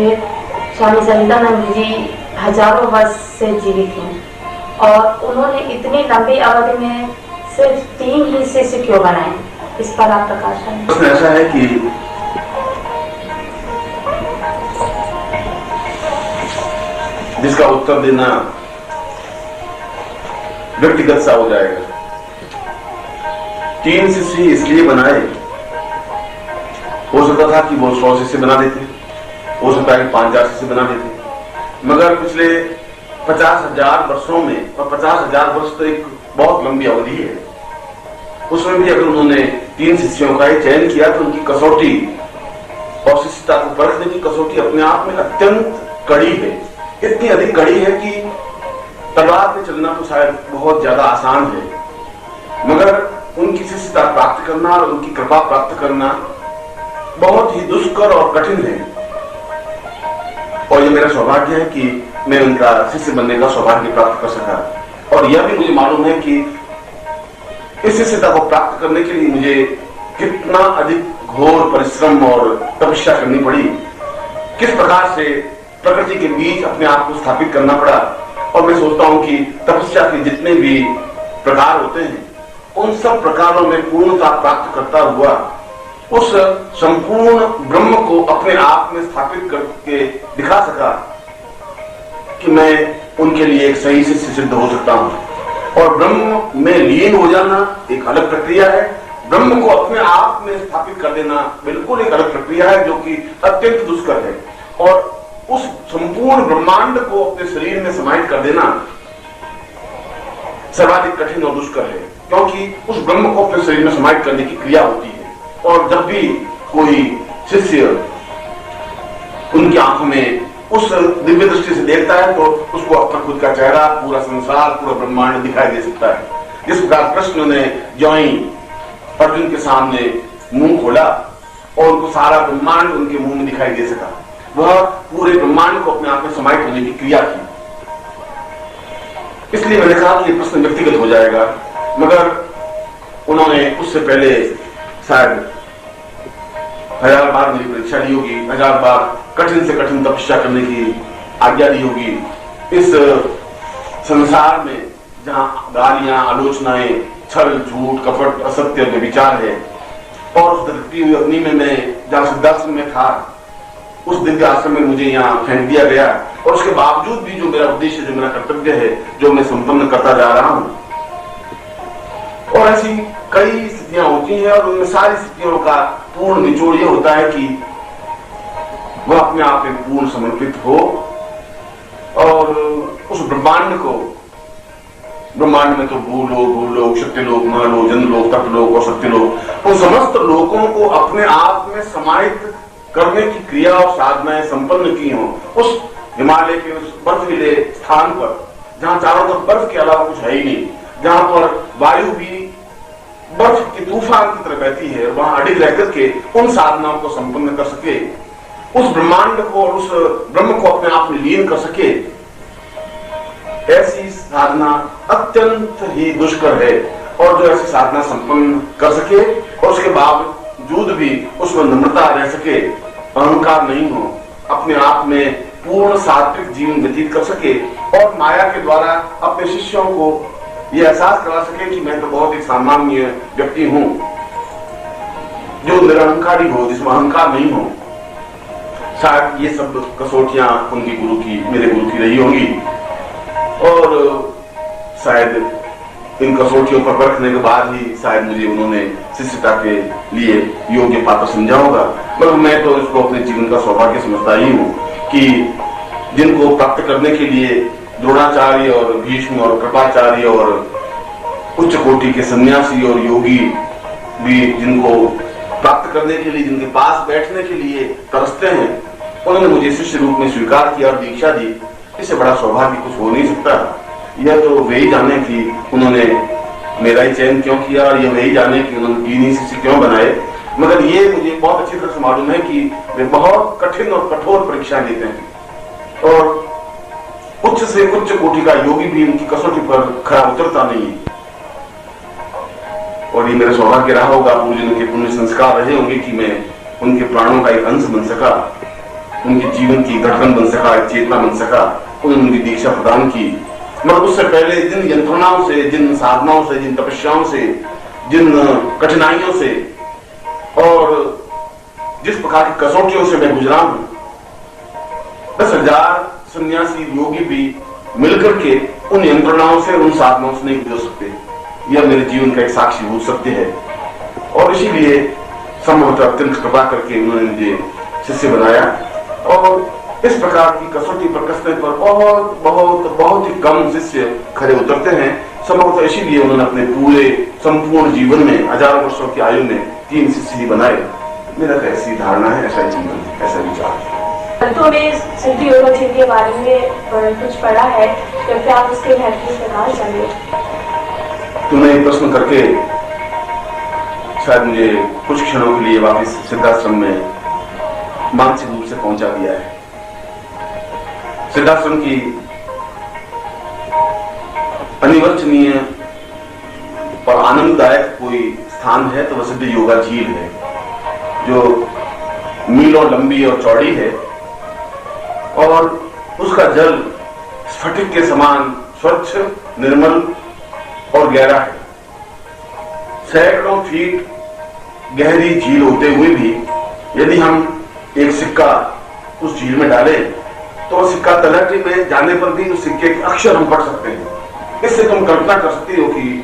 F: स्वामी सच्चिदानंद जी हजारों वर्ष से जीवित हैं और उन्होंने इतनी लंबी अवधि में सिर्फ 3 ही शिष्य क्यों बनाए? इस पर आप प्रकाश डालें।
A: प्रश्न ऐसा है कि जिसका उत्तर देना व्यक्तिगत सा हो जाएगा। 3 शिष्य इसलिए बनाए, हो सकता था कि वो 100 शिष्य बना देते, हो सकता है कि 5,000 शिष्य बना देते, मगर पिछले 50,000 वर्षों में, और 50,000 वर्ष तो एक बहुत लंबी अवधि है, उसमें भी अगर उन्होंने 3 शिष्यों का ही चयन किया तो उनकी कसौटी और शिष्यता को परखने की कसौटी अपने आप में अत्यंत कड़ी है। इतनी अधिक कड़ी है कि तलवार पे चलना तो शायद बहुत ज्यादा आसान है, मगर उनकी शिष्यता प्राप्त करना और उनकी कृपा प्राप्त करना बहुत ही दुष्कर और कठिन है। और ये मेरा सौभाग्य है कि मैं उनका शिष्य बनने का सौभाग्य प्राप्त कर सका। और यह भी मुझे मालूम है कि इस शिष्यता को प्राप्त करने के लिए मुझे कितना अधिक घोर परिश्रम और तपस्या करनी पड़ी, किस प्रकार से प्रकृति के बीच अपने आप को स्थापित करना पड़ा। और मैं सोचता हूं कि तपस्या के जितने भी प्रकार होते हैं उन सब प्रकारों में पूर्णता प्राप्त करता हुआ उस संपूर्ण ब्रह्म को अपने आप में स्थापित करके दिखा सका कि मैं उनके लिए एक सही शिष्य सिद्ध हो सकता हूं। और ब्रह्म में लीन हो जाना एक अलग प्रक्रिया है, ब्रह्म को अपने आप में स्थापित कर देना बिल्कुल एक अलग प्रक्रिया है, जो कि अत्यंत दुष्कर है। और उस संपूर्ण ब्रह्मांड को अपने शरीर में समाहित कर देना सर्वाधिक कठिन और दुष्कर है, क्योंकि उस ब्रह्म को अपने शरीर में समाहित करने की क्रिया होती है। और जब भी कोई शिष्य उनकी आंखों में उस दिव्य दृष्टि से देखता है तो उसको अपना खुद का चेहरा, पूरा संसार, पूरा ब्रह्मांड दिखाई दे सकता है। जिस प्रकार कृष्ण ने ज्यों अर्जुन के सामने मुंह खोला और उनको सारा ब्रह्मांड उनके मुंह में दिखाई दे सका, वह पूरे ब्रह्मांड को अपने आप में समाहित होने की क्रिया की। इसलिए मैंने कहा कि प्रश्न व्यक्तिगत हो जाएगा, मगर उन्होंने उससे पहले शायद 1000 बार मेरी परीक्षा ली होगी, 1000 बार कठिन से कठिन तपस्या करने की आज्ञा दी होगी। इस संसार में जहां गालियां, आलोचनाएं, छल, झूठ, कपट, असत्य, व्यभिचार है, और उस धरती हुई अग्नि में मैं जहां सिद्धाश्रम में था, उस दिव्य आश्रम में मुझे यहाँ फेंक दिया गया। और उसके बावजूद भी जो मेरा उद्देश्य, जो मेरा कर्तव्य है, जो मैं संपन्न करता जा रहा हूं। और ऐसी कई स्थितियां होती हैं और उनमें सारी स्थितियों का पूर्ण निचोड़ ये होता है कि वह अपने आप में पूर्ण समर्पित हो और उस ब्रह्मांड को, ब्रह्मांड में तो भूलोक, सत्यलोक, महालोक, जनलोक, तपलोक और सत्यलोक, उन समस्त लोकों को अपने आप में समाहित करने की क्रिया और साधनाएं संपन्न की हों। उस हिमालय के उस बर्फीले स्थान पर जहां चारों तरफ बर्फ के अलावा कुछ है ही नहीं, जहां पर वायु भी बर्फ के तूफान की तरह बहती है, वहां अडिग रह करके उन साधनाओं को संपन्न कर सके, उस ब्रह्मांड को और उस ब्रह्म को अपने आप में लीन कर सके, ऐसी साधना अत्यंत ही दुष्कर है। और जो ऐसी साधना संपन्न कर सके और उसके बावजूद भी उसमें नम्रता रह सके, अहंकार नहीं हो, अपने आप में पूर्ण सात्विक जीवन व्यतीत कर सके और माया के द्वारा अपने शिष्यों को यह एहसास करा सके कि मैं तो बहुत ही सामान्य व्यक्ति हूं, जो निरहंकारी हो, जिसमें अहंकार नहीं हो। शायद ये सब कसौटियां उनकी गुरु की, मेरे गुरु की रही होंगी, और शायद इन कसौटियों पर रखने के बाद ही शायद मुझे उन्होंने शिष्यता के लिए योग्य पात्र समझा होगा। मगर मैं तो इसको अपने जीवन का सौभाग्य समझता ही हूँ कि जिनको प्राप्त करने के लिए द्रोणाचार्य और भीष्म और कृपाचार्य और उच्च कोटि के सन्यासी और योगी भी जिनको प्राप्त करने के लिए, जिनके पास बैठने के लिए तरसते हैं, उन्होंने मुझे शिष्य रूप में स्वीकार किया और दीक्षा दी। इससे बड़ा सौभाग्य कुछ हो नहीं सकता। यह तो वे ही जाने कि उन्होंने मेरा ही चयन क्यों किया, और यह वे ही जाने कि उन्होंने 3 शिष्य क्यों बनाए। मगर ये मुझे बहुत अच्छी तरह से मालूम है कि वे बहुत कठिन और कठोर परीक्षाएं देते हैं और उच्च से उच्च कोटि का योगी भी उनकी कसौटी पर खरा उतरता नहीं है। और ये मेरा सौभाग्य रहा होगा, पूजन के पुण्य संस्कार रहे होंगे कि मैं उनके प्राणों का एक अंश बन सका, उनके जीवन की धड़कन बन सका, एक चेतना बन सका, उन्होंने उनकी दीक्षा प्रदान की। मगर उससे पहले जिन यंत्रणाओं से, जिन साधनाओं से, जिन तपस्याओं से, जिन कठिनाइयों से और जिस प्रकार की कसौटियों से मैं गुजरा हूं, 10,000 सन्यासी योगी भी मिलकर के उन यंत्रणाओं से, उन साधनाओं से नहीं गुजर सकते। यह मेरे जीवन का एक साक्षीभूत सत्य है। और इसीलिए संभवतः अत्यंत कृपा करके उन्होंने मुझे शिष्य बनाया। और इस प्रकार की कसौटी पर कसने पर बहुत बहुत बहुत ही कम शिष्य खरे उतरते हैं। संभवतः इसीलिए उन्होंने अपने पूरे संपूर्ण जीवन में, हजारों वर्षों की आयु में 3 शिष्य ही बनाए। मेरा तो ऐसी धारणा है, ऐसा जीवन, ऐसा विचार है।
F: ग्रंथों में सिद्ध योगा झील के बारे में कुछ पढ़ा है, कृपया आप उसके महत्व में प्रकाश डालिए।
A: तुमने एक प्रश्न करके शायद मुझे कुछ क्षणों के लिए वापस सिद्धाश्रम में मानसिक रूप से पहुंचा दिया है। सिद्धाश्रम की अनिवर्चनीय और आनंददायक कोई स्थान है तो वह सिद्ध योगा झील है, जो मीलों लंबी और चौड़ी है और उसका जल स्फटिक के समान स्वच्छ, निर्मल और गहरा है। सैकड़ों फीट गहरी झील होते हुए भी यदि हम एक सिक्का उस झील में डालें तो सिक्का तलहटी में जाने पर भी उस सिक्के के अक्षर हम पढ़ सकते हैं। इससे तुम कल्पना कर सकती हो कि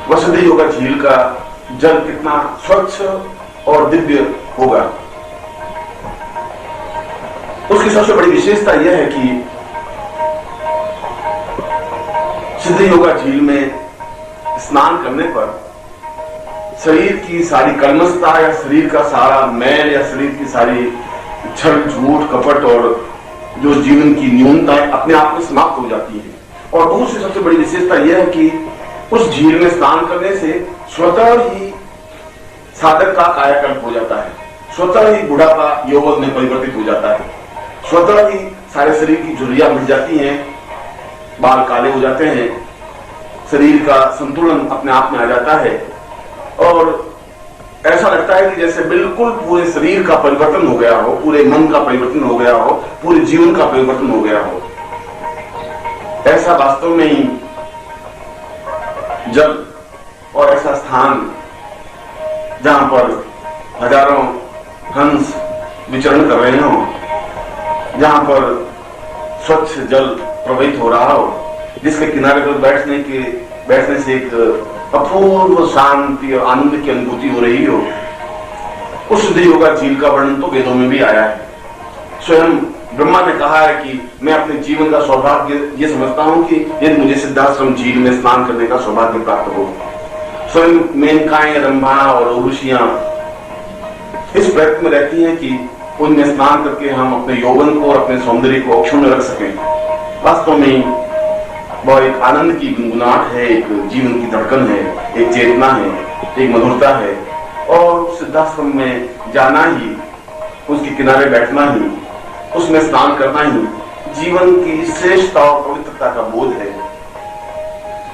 A: वह सिद्ध योगा झील का जल कितना स्वच्छ और दिव्य होगा। उसकी सबसे बड़ी विशेषता यह है कि सिद्ध योगा झील में स्नान करने पर शरीर की सारी कलमशता या शरीर का सारा मैल या शरीर की सारी छल, झूठ, कपट और जो जीवन की न्यूनता अपने आप में समाप्त हो जाती है। और दूसरी सबसे बड़ी विशेषता यह है कि उस झील में स्नान करने से स्वतः ही साधक का कायाकल्प हो जाता है, स्वतः ही बुढ़ापा यौवन में परिवर्तित हो जाता है, स्वतः ही सारे शरीर की झुर्रियां मिट जाती हैं, बाल काले हो जाते हैं, शरीर का संतुलन अपने आप में आ जाता है और ऐसा लगता है कि जैसे बिल्कुल पूरे शरीर का परिवर्तन हो गया हो, पूरे मन का परिवर्तन हो गया हो, पूरे जीवन का परिवर्तन हो गया हो। ऐसा वास्तव में ही जल और ऐसा स्थान जहां पर हजारों हंस विचरण कर रहे हो, जहां पर स्वच्छ जल प्रवाहित हो रहा हो, जिसके किनारे पर बैठने से एक अपूर्व शांति और आनंद की अनुभूति हो रही हो, उस सिद्ध योगा झील का वर्णन तो वेदों में भी आया है। स्वयं ब्रह्मा ने कहा है कि मैं अपने जीवन का सौभाग्य ये समझता हूं कि यदि मुझे सिद्धाश्रम झील में स्नान करने का सौभाग्य प्राप्त हो। स्वयं मेनकाएं, रंभा और उर्वशियां इस प्रयत्न में रहती हैं कि उनमें स्नान करके हम अपने यौवन को और अपने सौंदर्य को अक्षुण्ण रख सकें। वास्तव में वह एक आनंद की गुनगुनाहट है, एक जीवन की धड़कन है, एक चेतना है, एक मधुरता है। और सिद्धाश्रम में जाना ही, उसके किनारे बैठना ही, उसमें स्नान करना ही जीवन की श्रेष्ठता और पवित्रता का बोध है।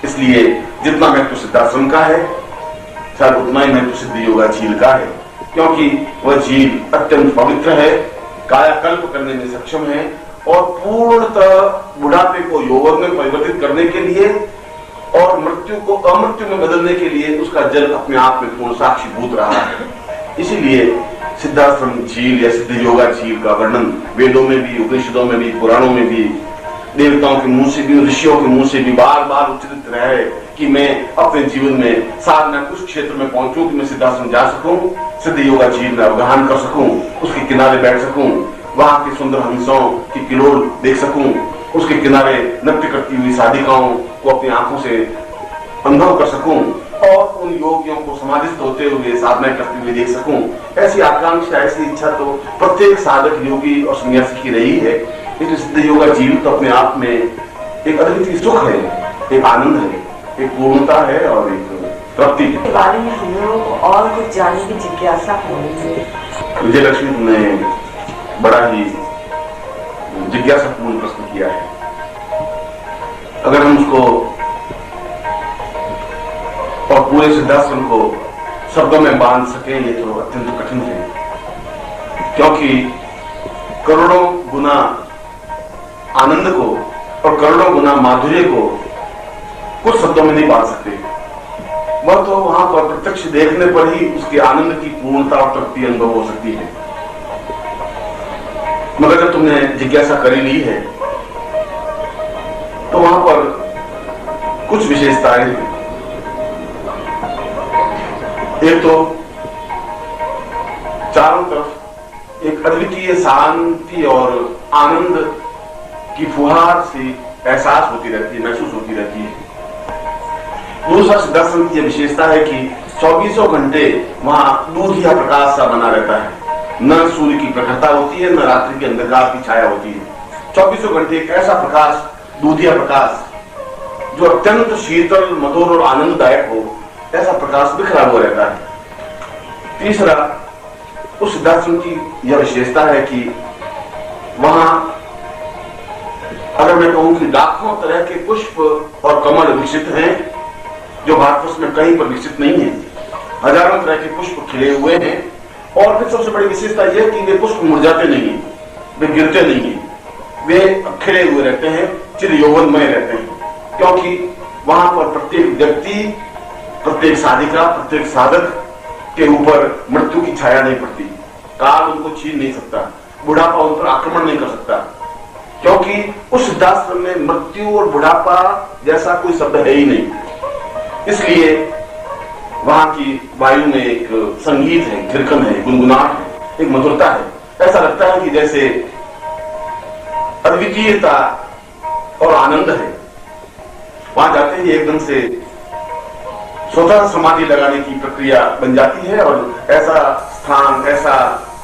A: इसलिए जितना महत्व सिद्धाश्रम का है, शायद उतना ही महत्व सिद्ध योगा झील का है, क्योंकि वह झील अत्यंत पवित्र है, कायाकल्प करने में सक्षम है और पूर्णतः बुढ़ापे को यौवन में परिवर्तित करने के लिए और मृत्यु को अमृत्यु में बदलने के लिए उसका जल अपने आप में पूर्ण साक्षीभूत रहा है। इसीलिए सिद्धाश्रम झील या सिद्ध योगा झील का वर्णन वेदों में भी, उपनिषदों में भी, पुराणों में भी, देवताओं के मुंह से भी, ऋषियों के मुंह से भी बार बार उच्चारित रहा है कि मैं अपने जीवन में साधना उस क्षेत्र में पहुंचूं कि मैं सिद्धाश्रम जा सकूं, सिद्ध योगा झील में अवगाहन कर सकूं, उसके किनारे बैठ सकूं, वहां के सुंदर हंसों की किलोल देख सकूं, उसके किनारे नृत्य करती हुई साधिकाओं को अपनी आंखों से अनुभव कर सकूं और उन योगियों को समाधिस्थ होते हुए साधना करते हुए देख सकूं। ऐसी आकांक्षा, ऐसी इच्छा तो प्रत्येक साधक, योगी और सन्यासी की रही है। इसलिए सिद्ध योगा झील तो अपने आप में एक अद्वितीय सुख है, एक आनंद है, एक पूर्णता है और एक तृप्ति है।
D: के बारे में हम लोगों को और कुछ जानने की जिज्ञासा होनी है।
A: विजयलक्ष्मी ने बड़ा ही जिज्ञासापूर्ण प्रश्न किया है। अगर हम उसको और पूरे सिद्धाश्रम को शब्दों में बांध सकें ये तो अत्यंत कठिन है, क्योंकि करोड़ों गुना आनंद को और करोड़ों गुना माधुर्य को कुछ शब्दों में नहीं बांध सकते। वह तो वहां पर प्रत्यक्ष देखने पर ही उसके आनंद की पूर्णता और तृप्ति अनुभव हो सकती है। मगर जब तुमने जिज्ञासा कर ली है तो वहां पर कुछ विशेषताएं हैं। एक तो चारों तरफ एक अद्वितीय शांति और आनंद की फुहार से एहसास होती रहती है, महसूस होती रहती है। दूसरा सिद्धाश्रम की यह विशेषता है कि 24 घंटे वहां दूधिया प्रकाश सा बना रहता है। न सूर्य की प्रखरता होती है, न रात्रि के अंधकार की छाया होती है। 24 घंटे एक ऐसा प्रकाश, दूधिया प्रकाश, जो अत्यंत शीतल, मधुर और आनंददायक हो, ऐसा प्रकाश बिखरा हुआ रहता है। तीसरा, उस सिद्धाश्रम की यह विशेषता है कि वहां अगर मैं कहूं कि लाखों तरह के पुष्प और कमल विकसित हैं, जो भारतवर्ष में कहीं पर विकसित नहीं है। हजारों तरह के पुष्प खिले हुए हैं, और फिर सबसे बड़ी विशेषता यह कि वे पुष्प मुरझाते नहीं है, वे गिरते नहीं है, वे खिले हुए रहते हैं, चिर यौवनमय रहते हैं, क्योंकि वहां पर प्रत्येक व्यक्ति, प्रत्येक साधिका, प्रत्येक साधक के ऊपर मृत्यु की छाया नहीं पड़ती। काल उनको छीन नहीं सकता, बुढ़ापा उन पर आक्रमण नहीं कर सकता, क्योंकि उस सिद्धाश्रम में मृत्यु और बुढ़ापा जैसा कोई शब्द है ही नहीं। इसलिए वहां की वायु में एक संगीत है, थिरकन है, गुनगुनाहट है, एक मधुरता है। ऐसा लगता है कि जैसे अद्वितीयता और आनंद है। वहां जाते ही एकदम से स्वतः समाधि लगाने की प्रक्रिया बन जाती है, और ऐसा स्थान, ऐसा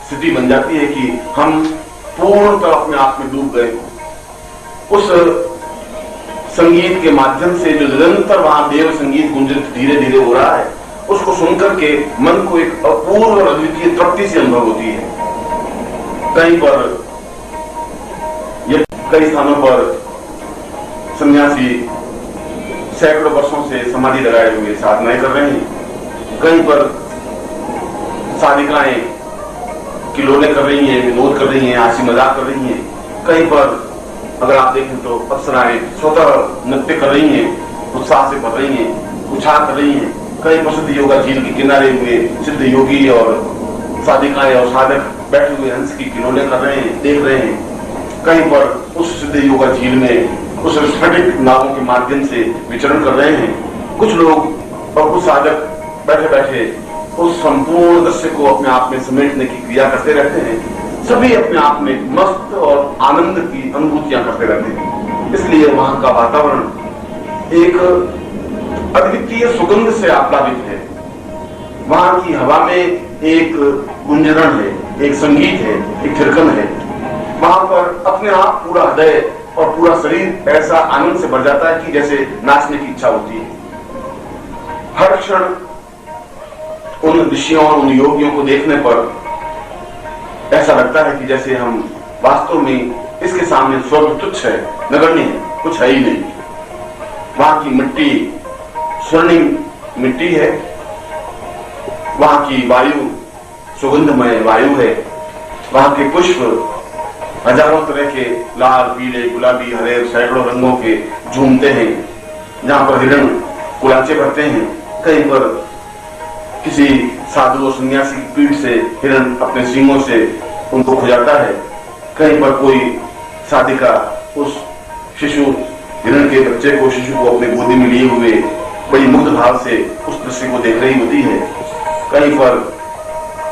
A: स्थिति बन जाती है कि हम पूर्णतः अपने आप में डूब गए। उस संगीत के माध्यम से जो निरंतर वहां देव संगीत गुंजित धीरे धीरे हो रहा है, उसको सुनकर के मन को एक अपूर्व और अद्वितीय तृप्ति से अनुभव होती है। कई स्थानों पर सन्यासी सैकड़ों वर्षों से समाधि लगाए हुए साधनाएं कर रहे हैं। कहीं पर साधिकाएं किलोले कर रही हैं, विनोद कर रही हैं, हंसी मजाक कर रही हैं। कहीं पर अगर आप देखें तो अप्सराएं स्वतः नृत्य कर रही हैं, उत्साह से भर रही हैं, उछाल कर रही हैं। कहीं पर सिद्ध योगा झील के किनारे हुए सिद्ध योगी और साधिकाएं और साधक बैठे हुए हंस की किलोले कर रहे हैं, देख रहे हैं। कहीं पर उस सिद्ध योगा झील में उस स्फटिक नावों के माध्यम से विचरण कर रहे हैं। कुछ लोग और कुछ साधक बैठे बैठे उस संपूर्ण दृश्य को अपने आप में समेटने की क्रिया करते रहते हैं। सभी अपने आप में मस्त और आनंद की अनुभूतियां करते रहते हैं। इसलिए वहां का वातावरण एक अद्वितीय सुगंध से आप्लावित है। वहां की हवा में एक गुंजरण है, एक संगीत है, एक थिरकन है। वहां पर अपने आप पूरा हृदय और पूरा शरीर ऐसा आनंद से भर जाता है कि जैसे नाचने की इच्छा होती है। हर क्षण उन ऋषियों और उन योगियों को देखने पर ऐसा लगता है कि जैसे हम वास्तव में इसके सामने स्वर्ग तुच्छ है, नगण्य है, कुछ है ही नहीं। वहां की मिट्टी स्वर्णिम मिट्टी है, वहां की वायु सुगंधमय वायु है, वहां के पुष्प हजारों तरह के लाल, पीले, गुलाबी, हरे सैकड़ों रंगों के झूमते हैं। जहां पर हिरण कुलाचे भरते हैं, कहीं पर किसी साधु और सन्यासी की पीठ से हिरण अपने सींगों से उनको खुजाता है। कहीं पर कोई साधिका उस शिशु हिरण के बच्चे को, शिशु को अपने गोदी में लिए हुए बड़ी मुग्ध भाव से उस दृश्य को देख रही होती है। कहीं पर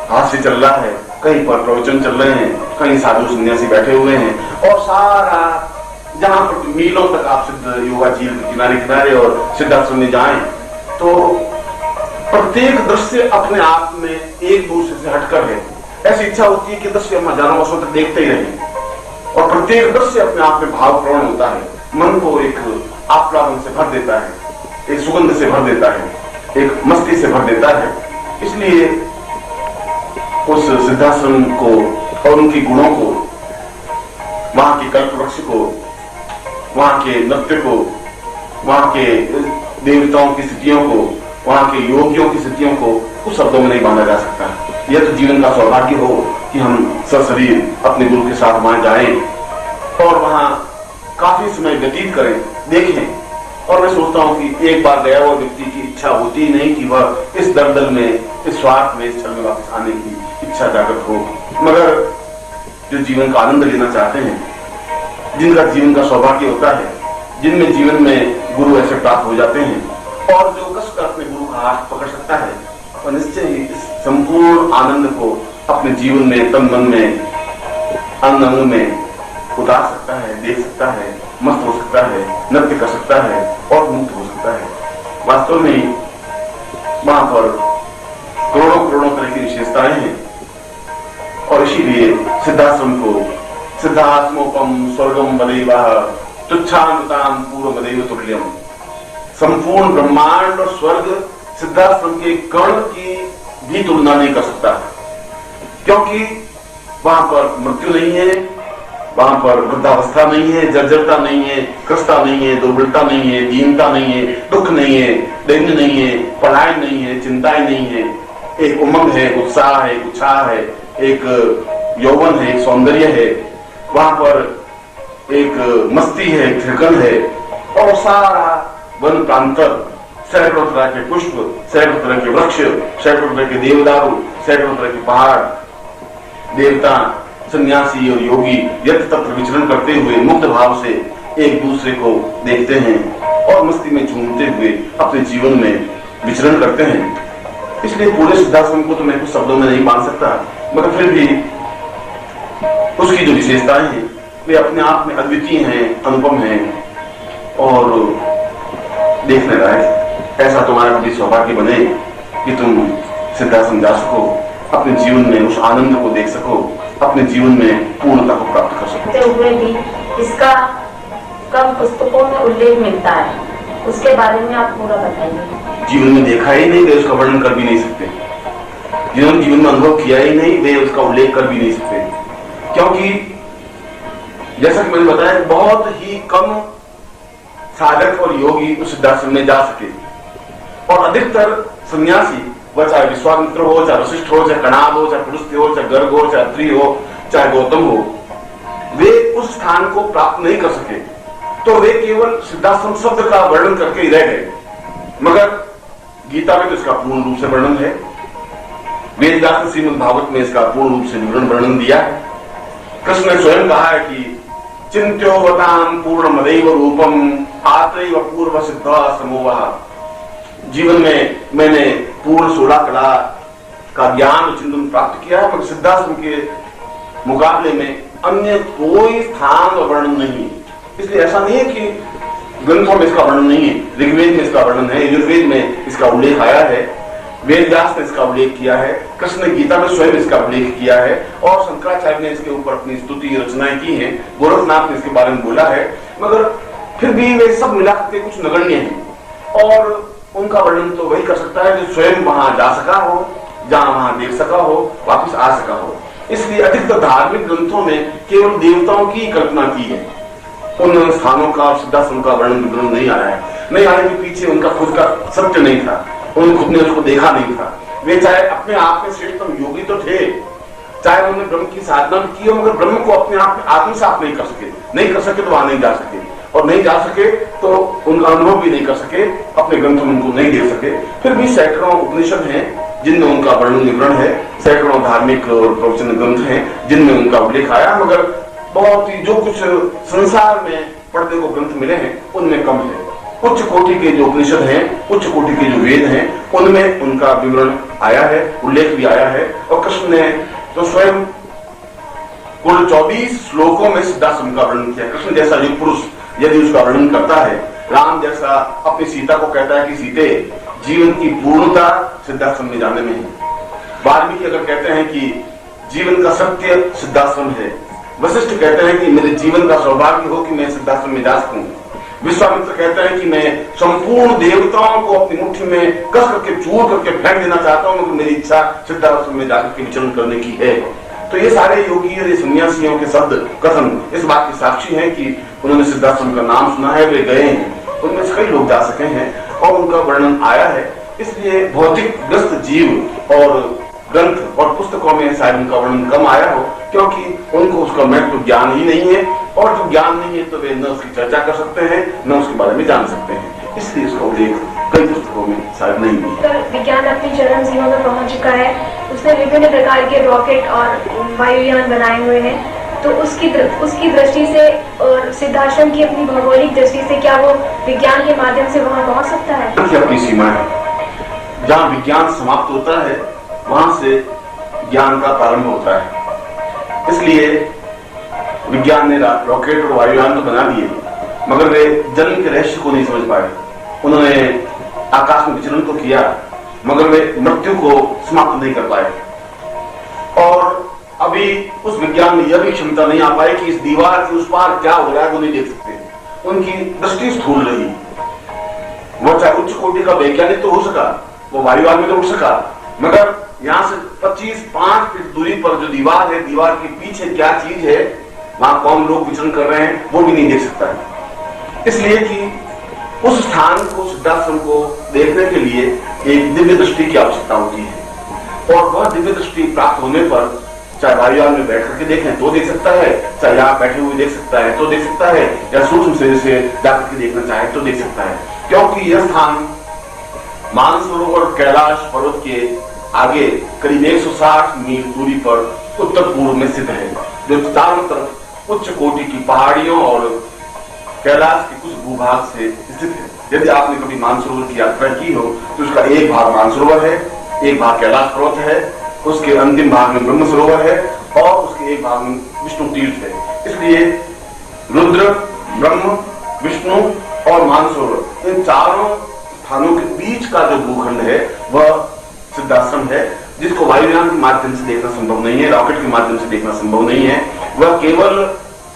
A: हास्य चल रहा है, कहीं पर प्रवचन चल रहे हैं, कहीं साधु सन्यासी बैठे हुए हैं, और सारा जहां पर मीलों तक आप सिद्ध योगा झील के किनारे किनारे और सिद्धाश्रम में जाएं तो प्रत्येक दृश्य अपने आप में एक दूसरे से हटकर है। ऐसी इच्छा होती है कि दृश्य हम हजारों वर्षों तक देखते ही रहें, और प्रत्येक दृश्य अपने आप में भावपूर्ण होता है, मन को एक आप्लावन से भर देता है, एक सुगंध से भर देता है, एक मस्ती से भर देता है। इसलिए उस सिद्धाश्रम को और उनके गुणों को, वहां के कल्पवृक्ष को, वहां के नृत्य को, वहां के देवताओं की स्थितियों को, वहां के योगियों की स्थितियों को कुछ शब्दों में नहीं बांधा जा सकता। यह तो जीवन का सौभाग्य हो कि हम सशरीर अपने गुरु के साथ वहां जाएं और वहां काफी समय व्यतीत करें, देखें। और मैं सोचता हूं कि एक बार गया हुआ व्यक्ति की इच्छा होती ही नहीं कि वह इस दलदल में, इस स्वार्थ में, इस छल में वापस आने की इच्छा जागृत हो। मगर जो जीवन का आनंद लेना चाहते हैं, जिनका जीवन का सौभाग्य होता है, जिनमें जीवन में गुरु ऐसे प्राप्त हो जाते हैं, और जो कसकर अपने गुरु का हाथ पकड़ सकता है, और निश्चय ही इस संपूर्ण आनंद को अपने जीवन में, तन मन में, अंग अंग में उतार सकता है, देख सकता है। मस्त हो सकता है, नृत्य कर सकता है और मुक्त हो सकता है। वास्तव में वहां पर करोड़ों करोड़ों तरह की विशेषताएं हैं और इसीलिए सिद्धाश्रम को सिद्धाश्रमोपम स्वर्गम वदेवा तुच्छानुताम पूर्व वदेव तुल्यम, संपूर्ण ब्रह्मांड और स्वर्ग सिद्धाश्रम के कण की भी तुलना नहीं कर सकता, क्योंकि वहां पर मृत्यु नहीं है, वहां पर वृद्धावस्था नहीं है, जर्जरता नहीं है, कृष्णता नहीं है, दुर्बलता नहीं है, दीनता नहीं है, दुख नहीं है, दैन्य नहीं है, पलायन नहीं है, चिंताएं नहीं है। एक उमंग है, उत्साह है, उत्साह है, एक यौवन है, एक सौंदर्य है, वहां पर एक मस्ती है, एक थिरकन है और सारा वन प्रांतर, सैकड़ों तरह के पुष्प, सैकड़ों तरह के वृक्ष, सैकड़ों तरह के देवदारू, सैकड़ों तरह के पहाड़, देवता, सन्यासी और योगी यत्र तत्र विचरण करते हुए मुक्त भाव से एक दूसरे को देखते हैं और मस्ती में झूमते हुए अपने जीवन में विचरण करते हैं। इसलिए पूरे सिद्धाश्रम को तो मैं कुछ शब्दों में नहीं बांध सकता, मगर फिर भी उसकी जो विशेषताएं हैं वे अपने आप में अद्वितीय हैं, अनुपम हैं और देखने लायक। ऐसा तुम्हारा कभी सौभाग्य बने कि तुम सिद्धाश्रम जा सको, अपने जीवन में उस आनंद को देख सको, अपने जीवन में पूर्णता को प्राप्त कर सको।
F: हुए भी इसका कम पुस्तकों में उल्लेख मिलता है, उसके बारे में आप पूरा बताइए।
A: जीवन में देखा ही नहीं, वे उसका वर्णन कर भी नहीं सकते। जिन्होंने जीवन में अनुभव किया ही नहीं, वे उसका उल्लेख कर भी नहीं सकते, क्योंकि जैसा कि मैंने बताया बहुत ही कम साधक और योगी उस सिद्धाश्रम में जा सके और अधिकतर सन्यासी, वह चाहे विश्वामित्र हो, चाहे वशिष्ठ हो, चाहे कणाद हो, चाहे पुलस्त्य हो, चाहे गर्ग हो, चाहे अत्रि हो, चाहे गौतम हो, वे उस स्थान को प्राप्त नहीं कर सके। तो वे केवल सिद्धाश्रम शब्द का वर्णन करके ही रह गए, मगर गीता में तो इसका पूर्ण रूप से वर्णन है, वेदव्यास ने श्रीमद् भागवत में इसका पूर्ण रूप से विवरण वर्णन दिया है। कृष्ण ने स्वयं कहा है कि चिंत्योवताम पूर्णमदैव रूपम आत्रैव पूर्व सिद्धाश्रमोवः, जीवन में मैंने पूर्ण 16 कला का ज्ञान और चिंतन प्राप्त किया है, मगर सिद्धाश्रम के मुकाबले में अन्य कोई स्थान और वर्णन नहीं। इसलिए ऐसा नहीं है कि ग्रंथों में इसका वर्णन नहीं है, ऋग्वेद में इसका वर्णन है, यजुर्वेद में इसका उल्लेख आया है, वेदव्यास ने इसका उल्लेख किया है, कृष्ण ने गीता में स्वयं इसका उल्लेख किया है और शंकराचार्य ने इसके ऊपर अपनी स्तुति रचनाएं की हैं, गोरखनाथ ने इसके बारे में बोला है, मगर फिर भी वे सब मिलाकर के कुछ नगण्य हैं और उनका वर्णन तो वही कर सकता है जो स्वयं वहां जा सका हो, जहां वहां देख सका हो, वापस आ सका हो। इसलिए अधिकतर धार्मिक ग्रंथों में केवल देवताओं की कल्पना की है, उन स्थानों का सिद्धाश्रम का वर्णन विवरण नहीं आया है। नहीं आने के पीछे उनका खुद का सत्य नहीं था, उन्होंने खुद ने उसको देखा नहीं था। वे चाहे अपने आप में श्रेष्ठतम योगी तो थे, चाहे उन्होंने ब्रह्म की साधना की हो, मगर ब्रह्म को अपने आप में आत्मसात नहीं कर सके तो वहां नहीं जा सके और नहीं जा सके तो उनका अनुभव भी नहीं कर सके, अपने ग्रंथ में उनको नहीं दे सके। फिर भी सैकड़ों उपनिषद हैं जिनमें उनका वर्णन विवरण है, सैकड़ों धार्मिक और प्रवचन ग्रंथ हैं जिनमें उनका उल्लेख आया, मगर बहुत ही जो कुछ संसार में पढ़ने को ग्रंथ मिले हैं उनमें कम है। उच्च कोटि के जो उपनिषद हैं, उच्च कोटि के जो वेद हैं, उनमें उनका विवरण आया है, उल्लेख भी आया है और कृष्ण ने तो स्वयं कुल 24 श्लोकों में सिद्धाश्रम का वर्णन किया। कृष्ण जैसा युग पुरुष यदि उसका वर्णन करता है, राम जैसा अपनी सीता को कहता है कि सीते जीवन की पूर्णता सिद्धाश्रम में जाने में है, वाल्मीकि अगर कहते हैं कि जीवन का सत्य सिद्धाश्रम है, वशिष्ठ कहते हैं कि मेरे जीवन का सौभाग्य हो कि मैं सिद्धाश्रम में जा सकूं, विश्वामित्र कहते हैं कि मैं संपूर्ण देवताओं को अपनी मुट्ठी में कस करके चूर करके फेंक देना चाहता हूं, मेरी इच्छा सिद्धाश्रम में जाकर के विचरण करने की है। तो ये सारे योगी और सन्यासियों के शब्द कथन इस बात की साक्षी है कि उन्होंने सिद्धाश्रम का नाम सुना है, वे गए हैं, उनमें से कई लोग जा सके हैं और उनका वर्णन आया है। इसलिए भौतिक ग्रस्त जीव और ग्रंथ और पुस्तकों में शायद उनका वर्णन कम आया हो, क्योंकि उनको उसका महत्व ज्ञान ही नहीं है और जो ज्ञान नहीं है तो वे न उसकी चर्चा कर सकते हैं न उसके बारे में जान सकते हैं, इसलिए उसका उल्लेख कई पुस्तकों में शायद नहीं है।
C: विज्ञान अपनी चरम सीमा में पहुंच चुका है, उसने विभिन्न प्रकार के रॉकेट और वायुयान बनाए हुए हैं, तो उसकी दृष्टि से और सिद्धाश्रम की अपनी भौगोलिक दृष्टि से क्या वो विज्ञान के माध्यम से वहां पहुंच सकता है?
A: अपनी सीमा है, जहाँ विज्ञान समाप्त होता है वहां से ज्ञान का प्रारंभ होता है। इसलिए विज्ञान ने रॉकेट और वायुयान तो बना दिए, मगर वे जन्म के रहस्य को नहीं समझ पाए। उन्होंने आकाश में विचरण तो किया मगर वे मृत्यु को समाप्त नहीं कर पाए। और अभी उस विज्ञान में यह भी क्षमता नहीं आ पाई कि इस दीवार के उस पार क्या हो रहा है वो नहीं देख सकते। उनकी दृष्टि स्थूल रही। वो चाहे उच्च कोटि का वैज्ञानिक तो हो सका, वो वायुवाल में तो उठ सका, मगर यहां से 25-5 फीट दूरी पर जो दीवार है, दीवार के पीछे क्या चीज है, वहां कौन लोग विचरण कर रहे हैं, वो भी नहीं देख सकता है। इसलिए कि उस स्थान को, सिद्धाश्रम को देखने के लिए एक दिव्य दृष्टि की आवश्यकता होती है। और वह दिव्य दृष्टि प्राप्त होने पर चाहे वायुयान में बैठ करके देखें तो देख सकता है, चाहे यहाँ बैठे हुए देख सकता है तो देख सकता है, या सूक्ष्म शरीर से जाकर के देखना चाहे तो देख सकता है। क्योंकि यह स्थान मानसरोवर कैलाश पर्वत के आगे करीब 160 मील दूरी पर उत्तर पूर्व में स्थित है, जो चारों तरफ उच्च कोटि की पहाड़ियों और कैलाश के कुछ भूभाग से स्थित है। यदि आपने कभी मानसरोवर की यात्रा की हो तो उसका एक भाग मानसरोवर है, एक भाग कैलाश पर्वत है, उसके अंतिम भाग में ब्रह्म सरोवर है और उसके एक भाग में विष्णु तीर्थ है। इसलिए रुद्र, ब्रह्म, विष्णु और मानसरोवर, इन चारों स्थानों के बीच का जो भूखंड है वह सिद्धाश्रम है, जिसको वायुयान के माध्यम से देखना संभव नहीं है, रॉकेट के माध्यम से देखना संभव नहीं है। वह केवल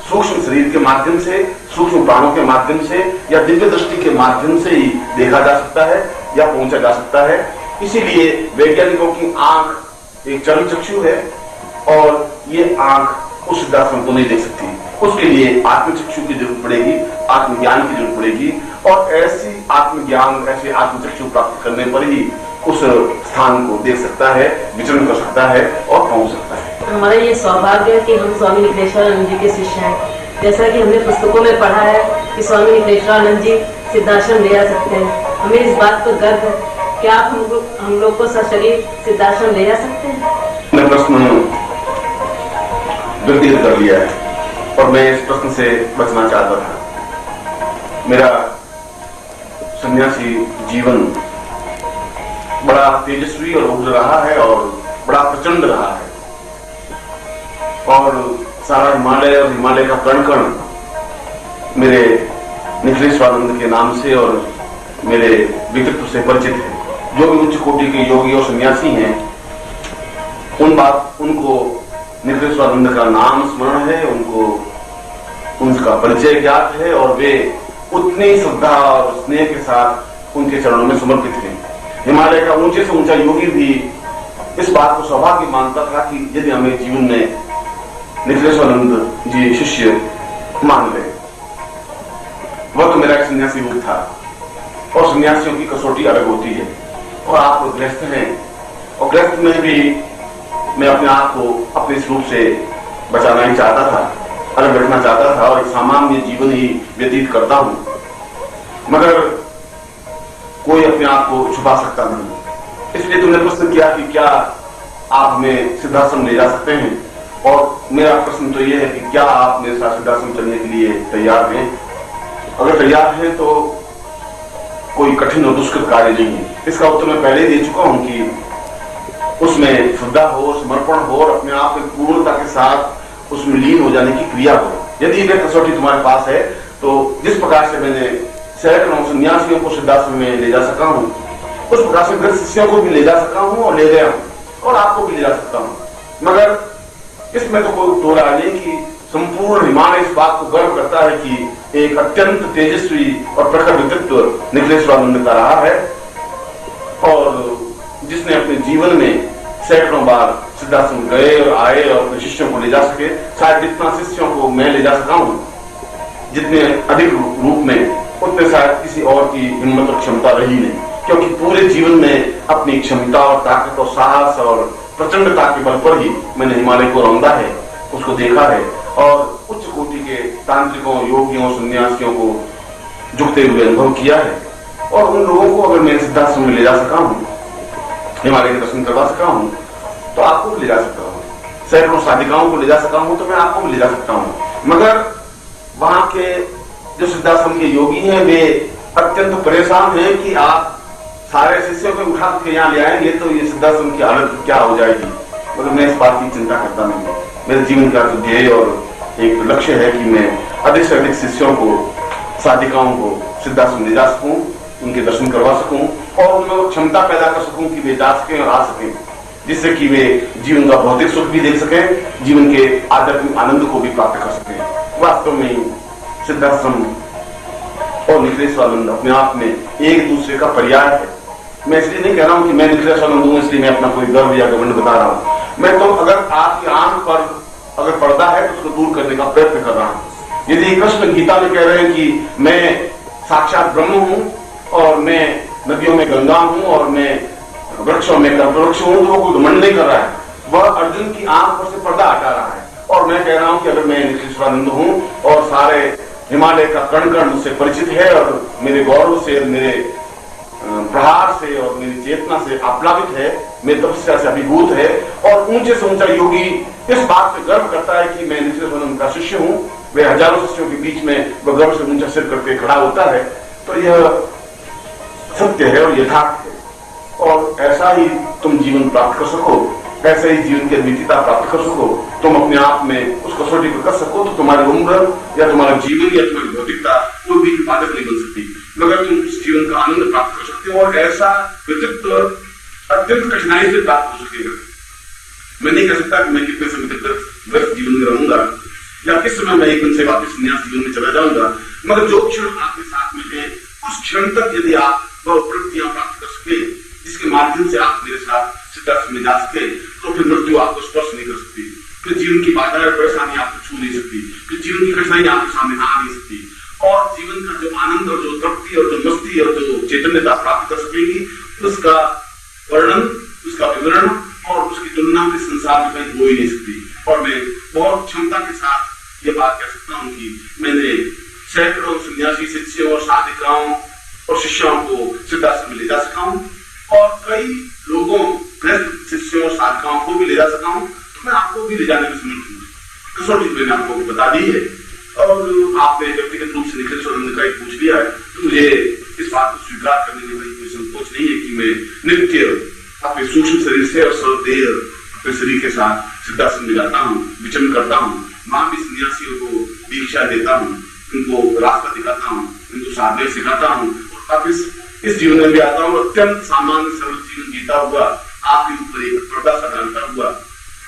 A: सूक्ष्म शरीर के माध्यम से, सूक्ष्म प्राणों के माध्यम से या दिव्य दृष्टि के माध्यम से ही देखा जा सकता है या पहुंचा जा सकता है। इसीलिए वैज्ञानिकों की आंख एक चरम चक्षु है और ये आंख उस सिद्धाश्रम को नहीं देख सकती। उसके लिए आत्मचक्षु की जरूरत पड़ेगी, आत्मज्ञान की जरूरत पड़ेगी और ऐसी आत्मज्ञान, ऐसे आत्मचक्षु प्राप्त करने पर ही उस स्थान को देख सकता है, विचरण कर सकता है और पहुंच सकता है।
B: हमारा ये सौभाग्य है कि हम स्वामी निकलेश्वरानंद जी के शिष्य हैं। जैसा कि हमने पुस्तकों में पढ़ा है कि स्वामी निकलेश्वरानंद जी सिद्धाश्रम ले जा सकते हैं, हमें इस बात पर गर्व है। क्या आप हम लोग को सशरीर सिद्धाश्रम ले जा सकते हैं?
A: मैं प्रश्न व्यक्तिगत कर लिया है और मैं इस प्रश्न से बचना चाहता था। मेरा सन्यासी जीवन बड़ा तेजस्वी और उग्र रहा है और बड़ा प्रचंड रहा है और सारा हिमालय और हिमालय का कण कण मेरे निखिलेश्वरानंद के नाम से और मेरे व्यक्तित्व से परिचित है। जो भी उच्च कोटि के योगी और सन्यासी हैं उनको निखिलेश्वरानंद का नाम स्मरण है, उनको उनका परिचय ज्ञात है और वे उतनी श्रद्धा और स्नेह के साथ उनके चरणों में समर्पित हैं। हिमालय का ऊंचे से ऊंचा योगी भी इस बात को सौभाग्य मानता था कि यदि हमें जीवन में निखिलेश्वरानंद जी शिष्य मान ले। वह तो मेरा एक सन्यासी रूप था और सन्यासियों की कसौटी अलग होती है और आप गृहस्थ हैं और गृहस्थ में भी मैं अपने आप को अपने स्वरूप से बचाना ही चाहता था, अलग रखना चाहता था और एक सामान्य जीवन ही व्यतीत करता हूं, मगर कोई अपने आप को छुपा सकता नहीं। इसलिए तुमने प्रश्न किया कि क्या आप हमें सिद्धाश्रम ले जा सकते हैं और मेरा प्रश्न तो यह है कि क्या आप मेरे साथ सिद्धाश्रम चलने के लिए तैयार हैं? अगर तैयार हैं तो कोई कठिन और दुष्कर कार्य नहीं है। इसका उत्तर मैं पहले दे चुका हूं कि उसमें श्रद्धा हो, समर्पण हो और अपने आप में पूर्णता के साथ उसमें लीन हो जाने की क्रिया हो। यदि यह कसौटी तुम्हारे पास है तो जिस प्रकार से मैंने सैकड़ों सन्यासियों को सिद्धाश्रम में ले जा सका हूं, उस प्रकार से गृहस्थ शिष्यों को भी ले जा सका हूं और ले गया हूं और आपको भी ले जा सकता हूं। मगर इसमें तो कोई दो राय नहीं कि संपूर्ण हिमालय इस बात को गर्व करता है कि एक अत्यंत तेजस्वी और प्रखर व्यक्तित्व निखिलेश्वरानंद का रहा है और जिसने अपने जीवन में सैकड़ों बार सिद्धाश्रम गए और आए और अपने शिष्यों को ले जा सके। शायद जितना शिष्यों को मैं ले जा सका हूं, जितने अधिक रूप में, उतने शायद किसी और की हिम्मत और क्षमता रही नहीं, क्योंकि पूरे जीवन में अपनी क्षमता और ताकत और साहस और प्रचंडता के बल पर ही मैंने हिमालय को रौंदा है, उसको देखा है और उच्च कोटि के तांत्रिकों, योगियों, सन्यासियों को झुकते हुए अनुभव किया है। और उन लोगों को अगर मैं सिद्धाश्रम में ले जा सका हूं, हिमालय के दर्शन करवा सका हूं, तो आपको भी ले जा सकता हूं। सैकड़ों साधिकाओं को ले जा सका हूं तो मैं आपको भी ले जा सकता हूं। मगर वहां के जो सिद्धाश्रम के योगी हैं वे अत्यंत परेशान हैं कि आप सारे शिष्यों को उठा के यहाँ ले आएंगे तो ये सिद्धाश्रम की हालत क्या हो जाएगी। मगर मैं इस बात की चिंता करता नहीं। मेरे जीवन का जो ध्येय और एक लक्ष्य है कि मैं अधिक से अधिक शिष्यों को साधिकाओं को सिद्धाश्रम ले जा सकूं, उनके दर्शन करवा सकूं और उनमें क्षमता पैदा कर सकूं कि वे जा सकें और आ सकें, जिससे कि वे जीवन का भौतिक सुख भी देख सकें, जीवन के आध्यात्मिक आनंद को भी प्राप्त कर सकें। वास्तव में सिद्धाश्रम और निखिलेश्वरानंद अपने आप में एक दूसरे का पर्याय है। मैं इसलिए नहीं कह रहा हूं कि मैं निखिलेश्वरानंद हूं इसलिए मैं अपना कोई गर्व या घमंड बता रहा हूं। मैं तो अगर आपकी आंख पर अगर पर्दा है तो उसको दूर करने का प्रयत्न कर रहा हूं। यदि कृष्ण गीता में कह रहे हैं कि मैं साक्षात ब्रह्म हूं और मैं नदियों में गंगा हूं और मैं वृक्षों में कल्पवृक्ष हूं, तो वो कोई घमंड नहीं कर रहा है, वह अर्जुन की आंख पर से पर्दा हटा रहा है। और मैं कह रहा हूं कि अगर मैं निखिलेश्वरानंद हूं और सारे हिमालय का कण कण मुझसे परिचित है और मेरे गौरव से, मेरे प्रहार से और मेरी चेतना से आप्लावित है, मेरी तपस्या से अभिभूत है और ऊंचे से ऊंचा योगी इस बात पे गर्व करता है कि मैं निखिलेश्वरानंद का शिष्य हूं, वे हजारों शिष्यों के बीच में वह गर्व से ऊंचा सिर करके खड़ा होता है, तो यह सत्य है और यथार्थ है। और ऐसा ही तुम जीवन प्राप्त कर सको, ऐसे ही जीवन की अद्वितीयता प्राप्त कर सको, तुम अपने आप में उस कसौटी पर कर सको, तो तुम्हारी उम्र या तुम्हारा जीवन या तुम्हारी भौतिकता कोई भी बाधक नहीं बन सकती, मगर तुम उस जीवन का आनंद प्राप्त कर सकते हो और ऐसा व्यक्तित्व अत्यंत कठिनाई से प्राप्त हो सकेगा। मैं नहीं कह सकता कि मैं कितने समय तक व्यस्त जीवन में रहूंगा या किस समय मैं एकदम से वापस संन्यास जीवन में चला जाऊंगा, मगर जो क्षण आपके साथ में है उस क्षण तक यदि आप वह प्रवृत्तियां प्राप्त कर सके जिसके माध्यम से आप मेरे साथ सिद्धाश्रम में जा सके, तो फिर मृत्यु आपको स्पर्श नहीं कर सकती, फिर जीवन की बाधाएं परेशानी आपको छू नहीं सकती, फिर जीवन की कठिनाई आपके सामने आ नहीं सकती और जीवन का जो आनंद और जो तृप्ति और जो मस्ती और जो चैतन्यता प्राप्त कर सकेंगी उसका वर्णन, उसका विवरण और उसकी तुलना में संसार में कहीं हो ही नहीं सकती। और मैं बहुत क्षमता के साथ ये बात कह सकता हूँ कि मैंने सैकड़ों सन्यासी शिष्यों और साधिकाओं और शिष्यों को सिद्धाश्रम में ले जा सका हूं और कई लोगों शिष्यों और साधिकाओं को भी ले जा सका हूं, तो मैं आपको भी ले जाने में समर्थ हूं। कसौटी मैंने आपको बता दी है और आपने व्यक्तिगत रूप से निखिलेश्वरानंद का पूछ लिया है, तो मुझे इस बात को स्वीकार करने में कोई संकोच नहीं है कि मैं नित्य अपने सूक्ष्म शरीर से और सर्वदेह अपने शरीर के साथ सिद्धाश्रम में जाता हूँ, विचरण करता हूँ, वहां भी सन्यासियों को दीक्षा देता हूँ, उनको रास्ता दिखाता हूँ, उनको साधना सिखाता हूँ और वापिस इस जीवन में भी आता हूँ। अत्यंत सामान्य सरल जीवन जीता हुआ आपके ऊपर एक पर्दा सा डालता हुआ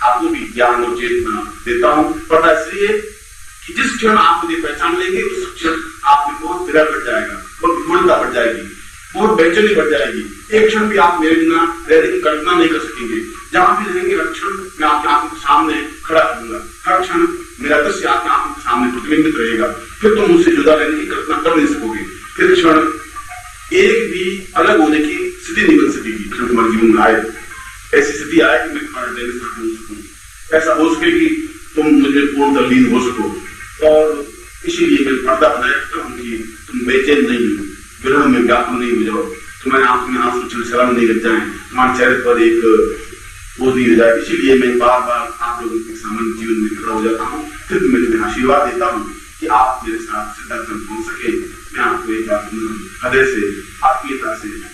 A: आपको भी ज्ञान और चेतना देता हूँ। पर्दा इसलिए कि जिस क्षण आप मुझे पहचान लेंगे उस क्षण आप में बहुत विरह बढ़ जाएगा, बहुत विफलता बढ़ जाएगी, बहुत बेचैनी बढ़ जाएगी। एक क्षण भी आप मेरे बिना रहने की कल्पना नहीं कर सकेंगे। जहां भी रहेंगे हर क्षण मैं आपकी आंखों के सामने खड़ा रहूंगा, हर क्षण मेरा दृश्य आपकी आंखों के सामने प्रतिबिंबित रहेगा, फिर तुम मुझसे जुदा रहने की कल्पना कर नहीं सकोगे। फिर क्षण एक भी अलग होने की स्थिति नहीं बन सकेगी। फिर तुम्हारे जीवन में आए ऐसी स्थिति आए कि मैं तुम्हारे देने से हो सकूं, ऐसा हो सके कि तुम मुझे पूर्ण तल्लीन हो सको। और इसीलिए मैं पर्दा बनाया करता हूँ कि तुम बेचैन नहीं हो, विरह में व्याकुल नहीं हो जाओ, तुम्हारे आंख में आंसू छलछलाने नहीं लग जाए, तुम्हारे चेहरे पर एक बोझ नहीं रह जाए। इसीलिए मैं बार बार आप लोगों के सामान्य जीवन में खड़ा हो जाता हूँ, फिर मैं तुम्हें आशीर्वाद देता हूँ कि आप मेरे साथ सिद्धार्थ पहुंच सके। मैं आपको एक बात हृदय से आत्मीयता से